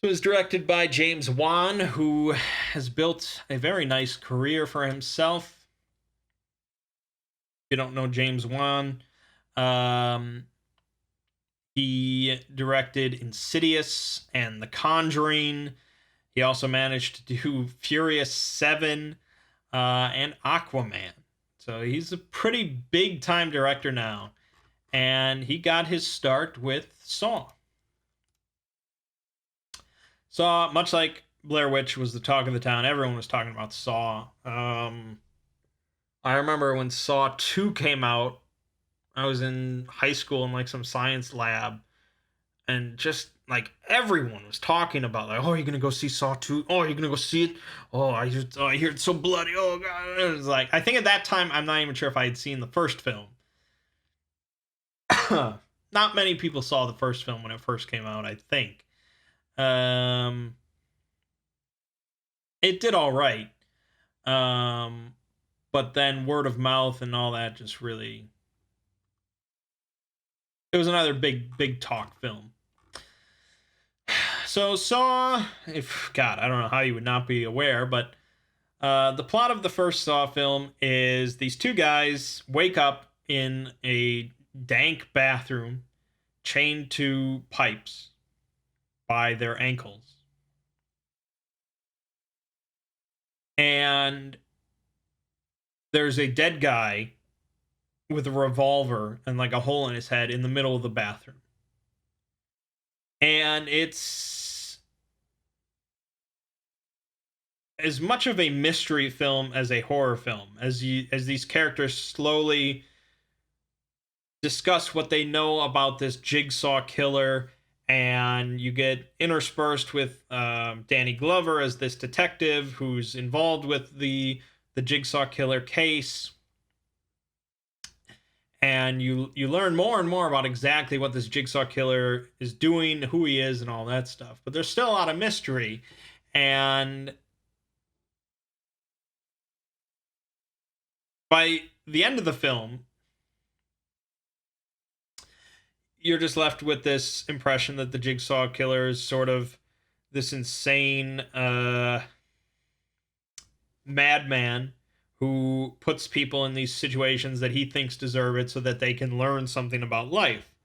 It was directed by James Wan, who has built a very nice career for himself. If you don't know James Wan, he directed Insidious and The Conjuring. He also managed to do Furious 7 and Aquaman. So he's a pretty big-time director now. And he got his start with Saw. Saw, much like Blair Witch was the talk of the town, everyone was talking about Saw. I remember when Saw 2 came out, I was in high school in like some science lab, and just like everyone was talking about like, oh, you're gonna go see Saw 2? Oh, you're gonna go see it? Oh, I hear it's so bloody. Oh god. It was like, I think at that time I'm not even sure if I had seen the first film. Not many people saw the first film when it first came out, I think. It did all right. But then word of mouth and all that just really, it was another big talk film. So Saw, I don't know how you would not be aware, but the plot of the first Saw film is these two guys wake up in a dank bathroom chained to pipes by their ankles. And there's a dead guy with a revolver and like a hole in his head in the middle of the bathroom. And it's as much of a mystery film as a horror film, as these characters slowly discuss what they know about this jigsaw killer, and you get interspersed with Danny Glover as this detective who's involved with the jigsaw killer case. And you learn more and more about exactly what this jigsaw killer is doing, who he is, and all that stuff. But there's still a lot of mystery. And by the end of the film, you're just left with this impression that the jigsaw killer is sort of this insane madman who puts people in these situations that he thinks deserve it so that they can learn something about life.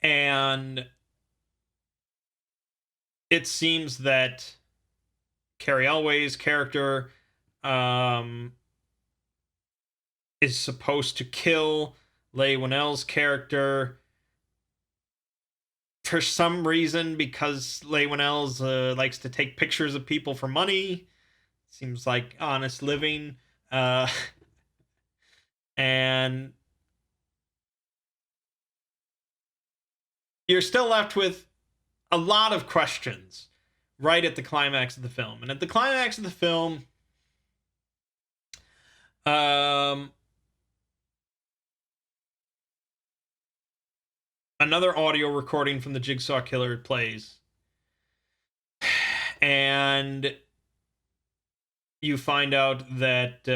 And it seems that Carrie Elway's character um, is supposed to kill Leigh Whannell's character for some reason, because Leigh Whannell's likes to take pictures of people for money. Seems like honest living. Uh, and you're still left with a lot of questions right at the climax of the film. And at the climax of the film, um, another audio recording from the Jigsaw Killer plays. And you find out that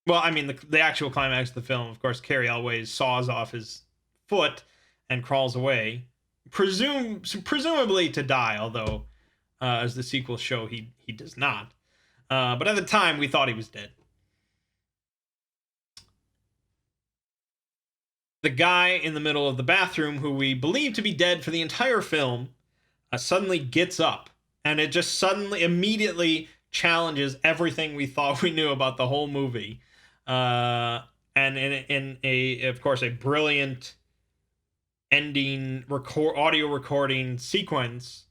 well, I mean, the actual climax of the film, of course, Carrie Elway saws off his foot and crawls away, presumably to die, although as the sequels show, he does not. But at the time, we thought he was dead. The guy in the middle of the bathroom, who we believe to be dead for the entire film, suddenly gets up, and it just suddenly, immediately challenges everything we thought we knew about the whole movie. And in a, of course, a brilliant ending audio recording sequence,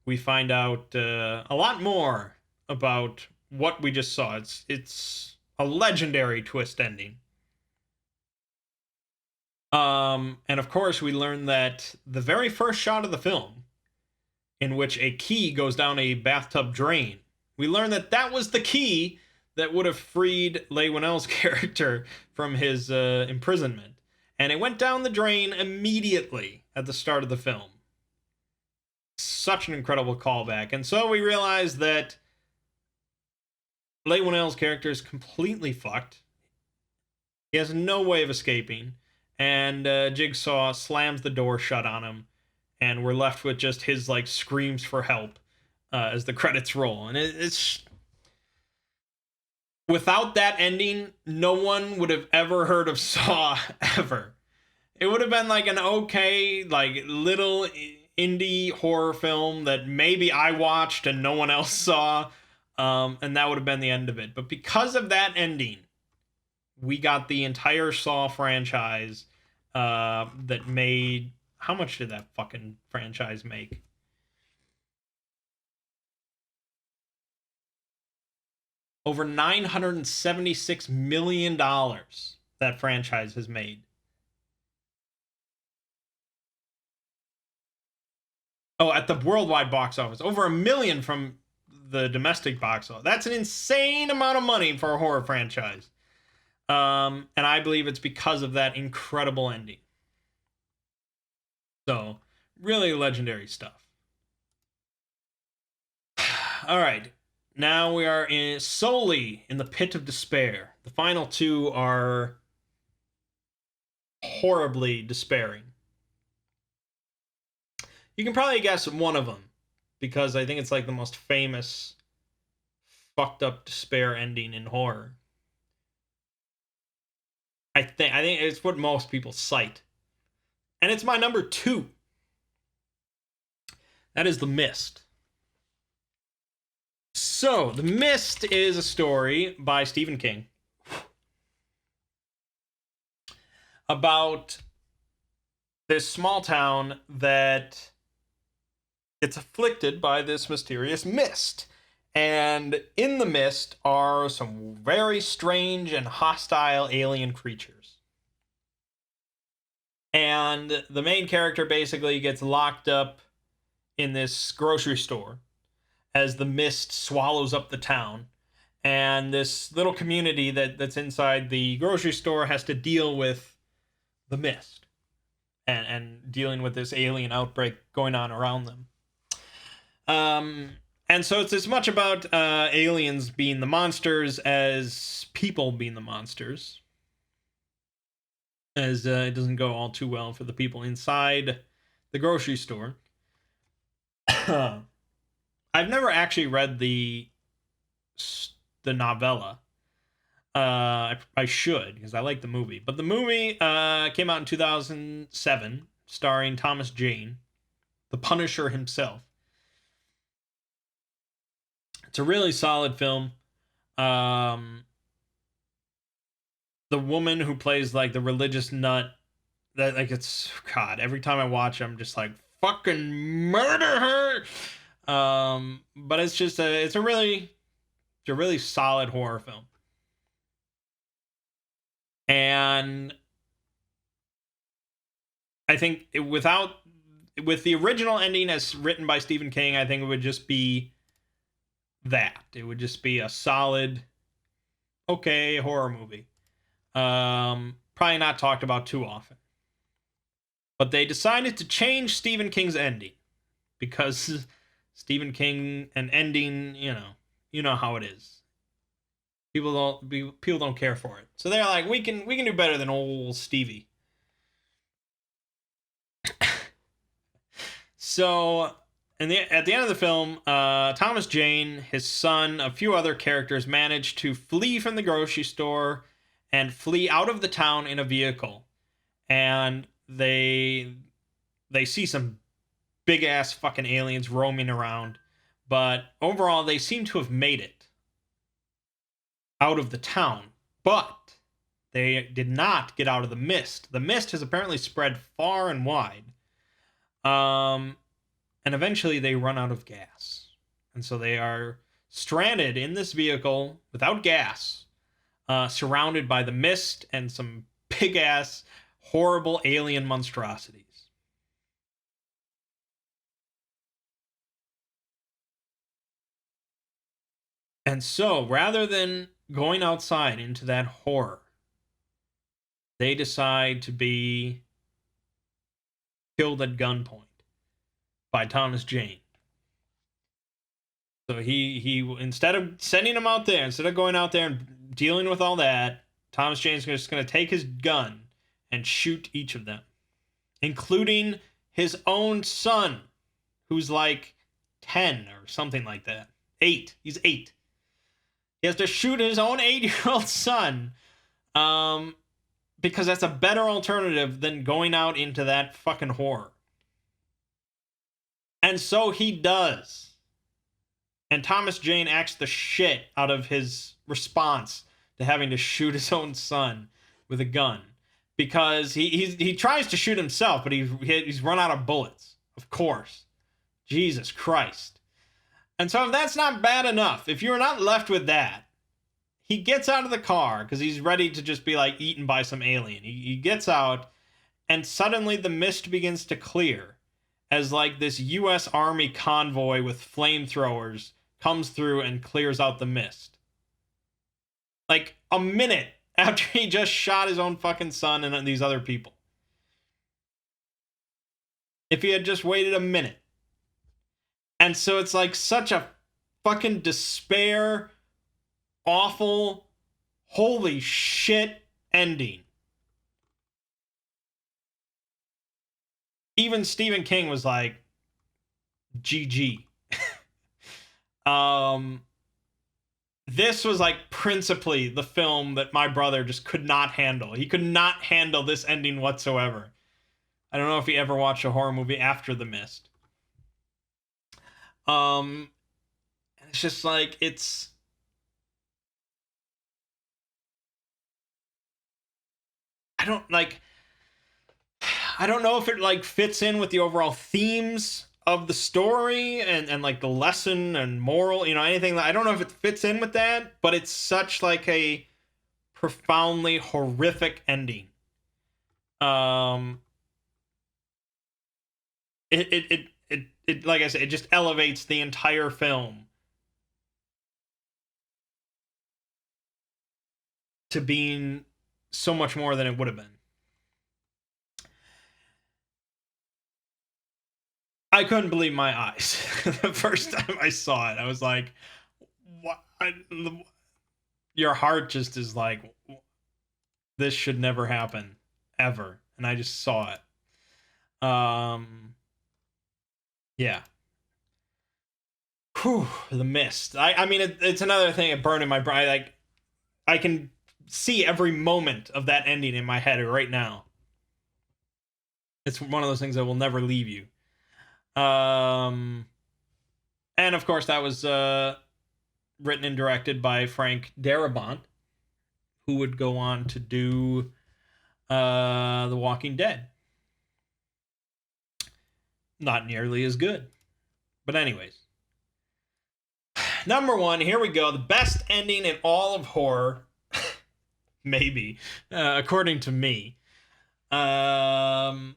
we find out a lot more about what we just saw. It's a legendary twist ending. And of course, we learn that the very first shot of the film, in which a key goes down a bathtub drain, we learn that that was the key that would have freed Leigh Whannell's character from his imprisonment. And it went down the drain immediately at the start of the film. Such an incredible callback. And so we realize that Leigh Whannell's character is completely fucked. He has no way of escaping. And Jigsaw slams the door shut on him. And we're left with just his like screams for help as the credits roll. And it's without that ending, no one would have ever heard of Saw ever. It would have been like an okay, like little indie horror film that maybe I watched and no one else saw, and that would have been the end of it. But because of that ending, we got the entire Saw franchise that made. How much did that fucking franchise make? Over $976 million that franchise has made. Oh, at the worldwide box office. Over $1 million from the domestic box office. That's an insane amount of money for a horror franchise. And I believe it's because of that incredible ending. So, really legendary stuff. All right. Now we are solely in the pit of despair. The final two are horribly despairing. You can probably guess one of them, because I think it's like the most famous fucked up despair ending in horror. I think it's what most people cite. And it's my number 2. That is The Mist. So, The Mist is a story by Stephen King about this small town that gets afflicted by this mysterious mist. And in the mist are some very strange and hostile alien creatures. And the main character basically gets locked up in this grocery store as the mist swallows up the town. And this little community that's inside the grocery store has to deal with the mist and dealing with this alien outbreak going on around them. And so it's as much about aliens being the monsters as people being the monsters. As it doesn't go all too well for the people inside the grocery store. I've never actually read the novella. I should, because I like the movie. But the movie came out in 2007, starring Thomas Jane, the Punisher himself. It's a really solid film. Um, the woman who plays like the religious nut, that like it's God. Every time I watch, I'm just like fucking murder her. But it's a really solid horror film. And I think with the original ending as written by Stephen King, I think it would just be that. It would just be a solid, okay, horror movie. Probably not talked about too often. But they decided to change Stephen King's ending because Stephen King and ending, you know how it is. People don't care for it. So they're like, we can do better than old Stevie. So, at the end of the film, Thomas Jane, his son, a few other characters manage to flee from the grocery store and flee out of the town in a vehicle. And they see some big ass fucking aliens roaming around, but overall they seem to have made it out of the town. But they did not get out of the mist. The mist has apparently spread far and wide. Um, and eventually they run out of gas. And so they are stranded in this vehicle without gas, surrounded by the mist and some big ass, horrible alien monstrosities. And so rather than going outside into that horror, they decide to be killed at gunpoint by Thomas Jane. So he instead of sending him out there, instead of going out there and dealing with all that, Thomas Jane's just going to take his gun and shoot each of them, including his own son, who's like 10 or something like that. 8. He's 8. He has to shoot his own 8-year-old son, because that's a better alternative than going out into that fucking horror. And so he does. And Thomas Jane acts the shit out of his response to having to shoot his own son with a gun, because he tries to shoot himself, but he's run out of bullets. Of course, Jesus Christ. And so if that's not bad enough, if you're not left with that, he gets out of the car because he's ready to just be like eaten by some alien. He gets out, and suddenly the mist begins to clear as like this US Army convoy with flamethrowers comes through and clears out the mist. Like a minute after he just shot his own fucking son and these other people. If he had just waited a minute. And so it's like such a fucking despair, awful, holy shit ending. Even Stephen King was like, GG. This was like principally the film that my brother just could not handle. He could not handle this ending whatsoever. I don't know if he ever watched a horror movie after The Mist. It's just like I don't like I don't know if it like fits in with the overall themes of the story and like the lesson and moral, anything. I don't know if it fits in with that, but it's such like a profoundly horrific ending. Um it like I said, it just elevates the entire film to being so much more than it would have been. I couldn't believe my eyes the first time I saw it. I was like, "What?" Your heart just is like, "This should never happen, ever." And I just saw it. Yeah. Whew, The Mist. I mean, it's another thing that burned in my brain. Like, I can see every moment of that ending in my head right now. It's one of those things that will never leave you. And of course, that was written and directed by Frank Darabont, who would go on to do The Walking Dead. Not nearly as good. But, anyways. Number one, here we go. The best ending in all of horror. Maybe. According to me. Again,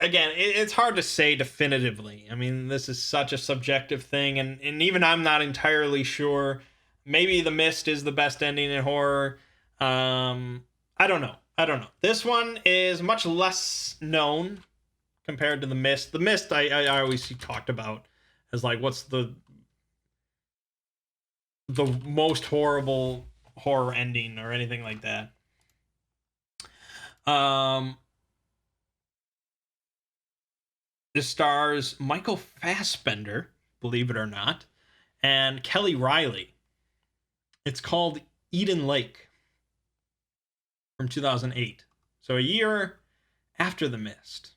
it's hard to say definitively. I mean, this is such a subjective thing, and even I'm not entirely sure. Maybe The Mist is the best ending in horror. I don't know. This one is much less known compared to The Mist. The Mist, I always see talked about as like, what's the most horrible horror ending or anything like that. This stars Michael Fassbender, believe it or not, and Kelly Riley. It's called Eden Lake from 2008. So a year after The Mist.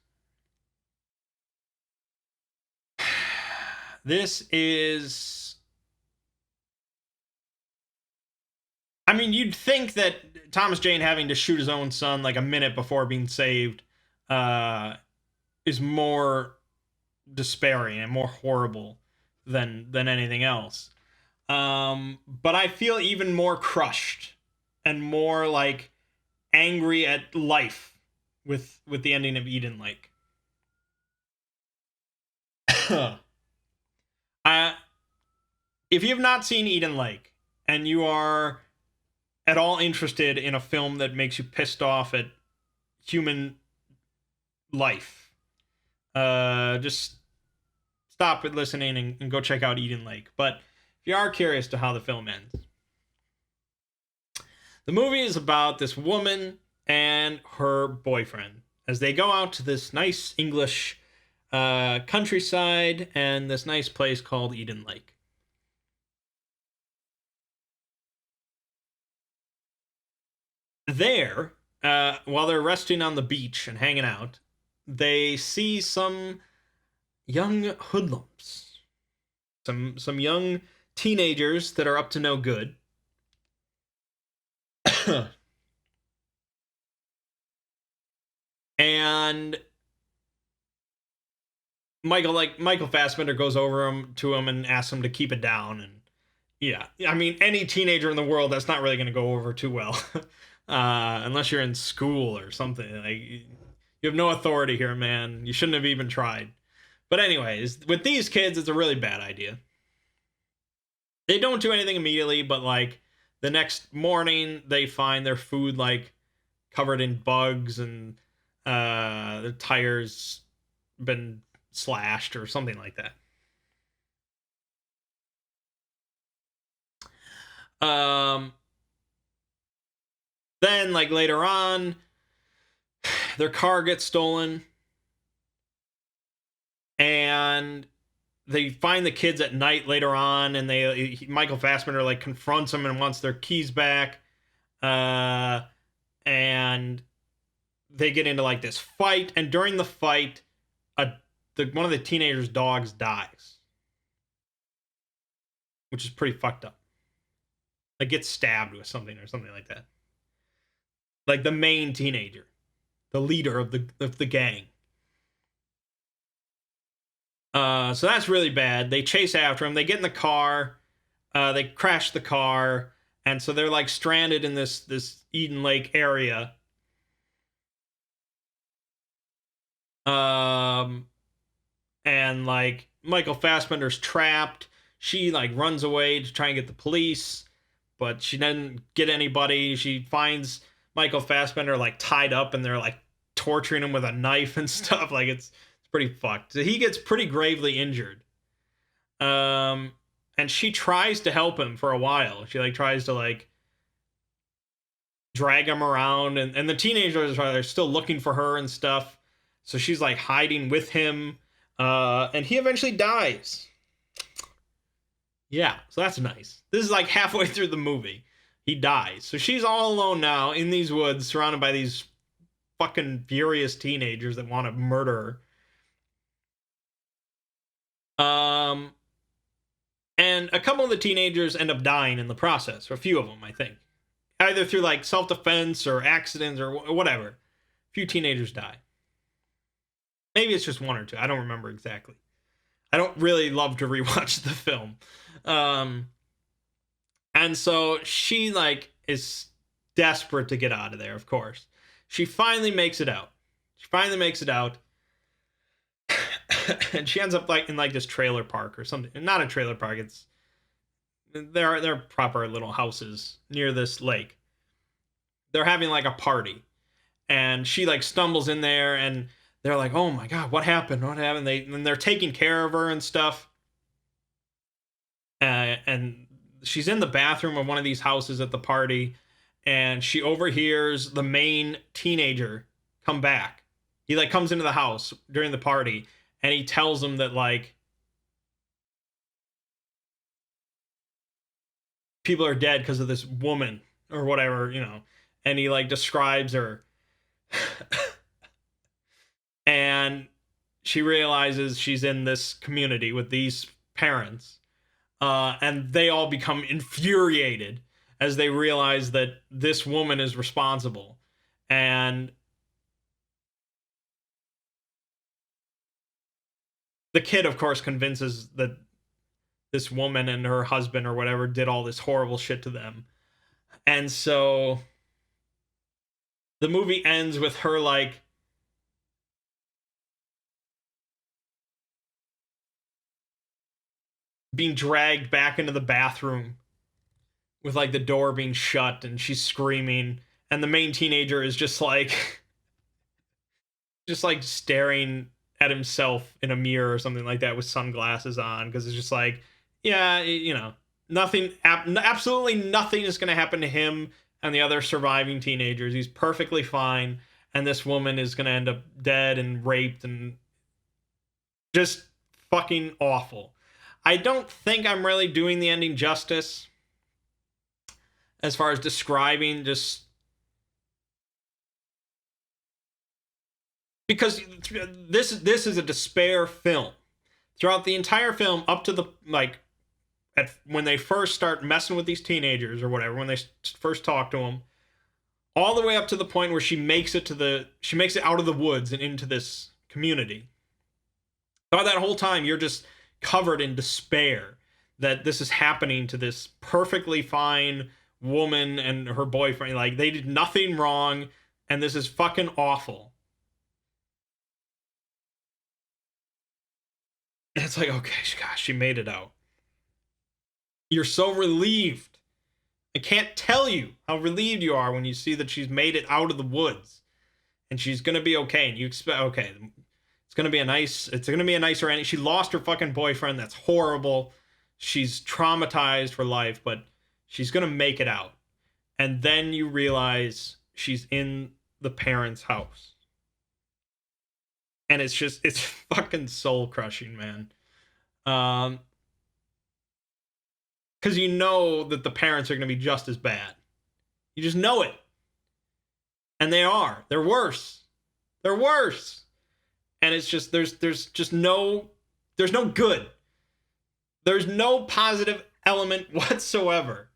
This is... I mean, you'd think that Thomas Jane having to shoot his own son like a minute before being saved is more despairing and more horrible than anything else. But I feel even more crushed and more like angry at life with the ending of Eden Lake. If you have not seen Eden Lake and you are at all interested in a film that makes you pissed off at human life, just stop it listening and go check out Eden Lake. But if you are curious to how the film ends, the movie is about this woman and her boyfriend as they go out to this nice English countryside and this nice place called Eden Lake. There, while they're resting on the beach and hanging out, they see some young hoodlums, some young teenagers that are up to no good. And Michael Fassbender goes over to him and asks him to keep it down. And yeah, I mean, any teenager in the world, that's not really going to go over too well, unless you're in school or something. Like, you have no authority here, man. You shouldn't have even tried. But anyways, with these kids, it's a really bad idea. They don't do anything immediately, but like the next morning, they find their food like covered in bugs and the tires been slashed or something like that. Then like later on, their car gets stolen, and they find the kids at night later on, and Michael Fassbender like confronts them and wants their keys back, and they get into like this fight, and during the fight, one of the teenagers' dogs dies, which is pretty fucked up. Like gets stabbed with something or something like that. Like the main teenager, the leader of the gang. So that's really bad. They chase after him. They get in the car. They crash the car, and so they're like stranded in this Eden Lake area. And like Michael Fassbender's trapped. She like runs away to try and get the police, but she doesn't get anybody. She finds Michael Fassbender like tied up, and they're like torturing him with a knife and stuff. Like it's pretty fucked. So he gets pretty gravely injured. And she tries to help him for a while. She like tries to like drag him around, and the teenagers are still looking for her and stuff. So she's like hiding with him, and he eventually dies. Yeah, so that's nice. This is like halfway through the movie. He dies. So she's all alone now in these woods, surrounded by these fucking furious teenagers that want to murder her. And a couple of the teenagers end up dying in the process, or a few of them, I think. Either through like self-defense or accidents or whatever. A few teenagers die. Maybe it's just one or two. I don't remember exactly. I don't really love to rewatch the film. And so she like is desperate to get out of there, of course. She finally makes it out. And she ends up like in like this trailer park or something. Not a trailer park, it's they're proper little houses near this lake. They're having like a party. And she like stumbles in there and they're like, "Oh my god, what happened? What happened?" They're taking care of her and stuff. And she's in the bathroom of one of these houses at the party, and she overhears the main teenager come back. He like comes into the house during the party, and he tells them that like people are dead because of this woman or whatever, you know. And he like describes her, and she realizes she's in this community with these parents, and they all become infuriated as they realize that this woman is responsible. And the kid, of course, convinces that this woman and her husband or whatever did all this horrible shit to them. And so the movie ends with her like being dragged back into the bathroom with like the door being shut, and she's screaming, and the main teenager is just like just like staring at himself in a mirror or something like that with sunglasses on, because it's just like, yeah, you know, nothing, absolutely nothing is going to happen to him and the other surviving teenagers. He's perfectly fine, and this woman is going to end up dead and raped and just fucking awful. I don't think I'm really doing the ending justice as far as describing, just because this is a despair film. Throughout the entire film, up to the like when they first start messing with these teenagers or whatever, when they first talk to them, all the way up to the point where she makes it out of the woods and into this community. By that whole time, you're just covered in despair that this is happening to this perfectly fine woman and her boyfriend. Like, they did nothing wrong, and this is fucking awful. And it's like, okay, gosh, she made it out. You're so relieved. I can't tell you how relieved you are when you see that she's made it out of the woods and she's gonna be okay. And you expect, okay, it's gonna be a nicer ending. She lost her fucking boyfriend. That's horrible. She's traumatized for life, but she's gonna make it out. And then you realize she's in the parents' house. And it's fucking soul crushing, man. Because you know that the parents are going to be just as bad. You just know it. And they are. They're worse. They're worse. And it's just there's just no good. There's no positive element whatsoever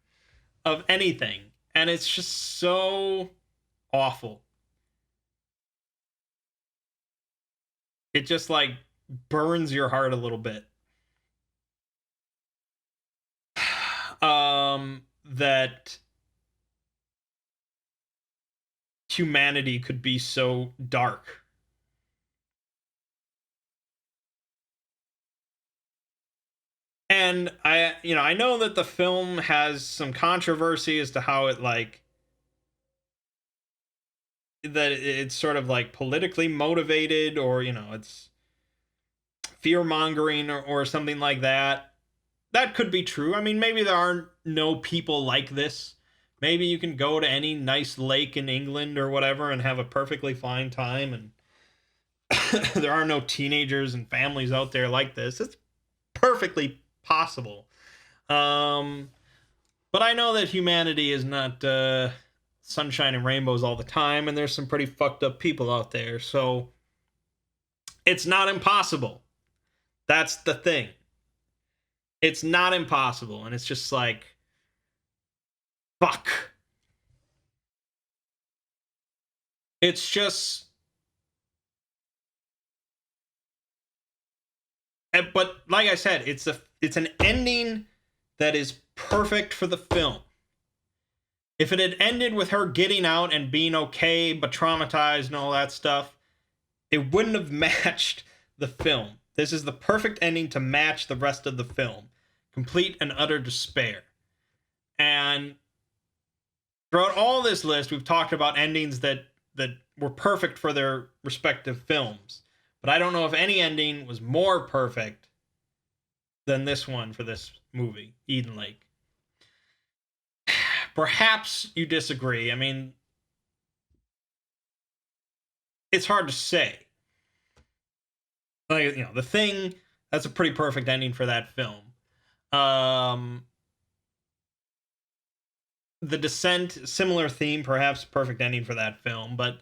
of anything. And it's just so awful. It just like burns your heart a little bit. That humanity could be so dark. And I know that the film has some controversy as to how it like that it's sort of like politically motivated, or it's fear mongering or something like that. That could be true. I mean, maybe there are no people like this. Maybe you can go to any nice lake in England or whatever and have a perfectly fine time, and there are no teenagers and families out there like this. It's perfectly possible. But But I know that humanity is not sunshine and rainbows all the time, and there's some pretty fucked up people out there. So it's not impossible. That's the thing. It's not impossible, and it's just like, fuck. It's just. But like I said, it's an ending that is perfect for the film. If it had ended with her getting out and being okay but traumatized and all that stuff, it wouldn't have matched the film. This is the perfect ending to match the rest of the film. Complete and utter despair. And throughout all this list, we've talked about endings that were perfect for their respective films. But I don't know if any ending was more perfect than this one for this movie, Eden Lake. Perhaps you disagree. I mean, it's hard to say. Like, The Thing, that's a pretty perfect ending for that film. The Descent, similar theme, perhaps perfect ending for that film, but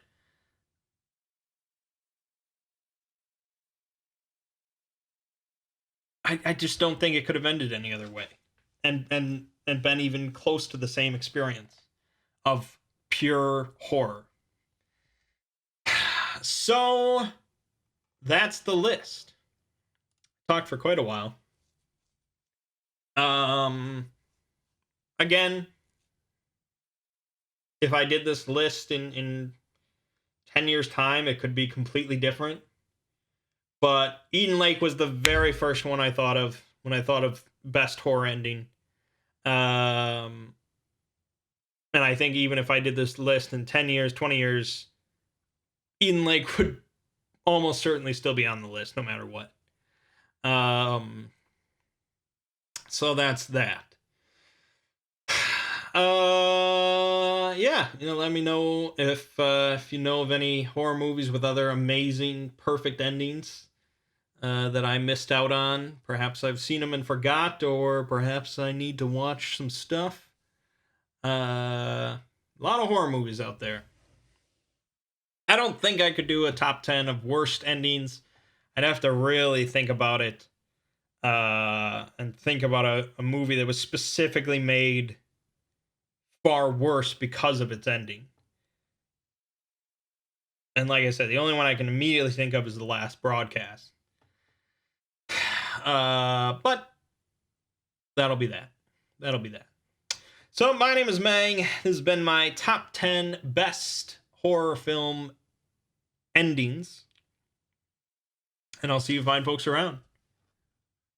I just don't think it could have ended any other way, and been even close to the same experience of pure horror. So that's the list. Talked for quite a while. Again, if I did this list in 10 years time, it could be completely different. But Eden Lake was the very first one I thought of when I thought of best horror ending. And I think even if I did this list in 10 years, 20 years, Eden Lake would almost certainly still be on the list no matter what. So that's that. Yeah, let me know if you know of any horror movies with other amazing, perfect endings that I missed out on. Perhaps I've seen them and forgot, or perhaps I need to watch some stuff. A lot of horror movies out there. I don't think I could do a top 10 of worst endings. I'd have to really think about it and think about a movie that was specifically made far worse because of its ending. And like I said, the only one I can immediately think of is The Last Broadcast. But that'll be that. That'll be that. So my name is Mangg. This has been my top 10 best horror film endings. And I'll see you fine folks around.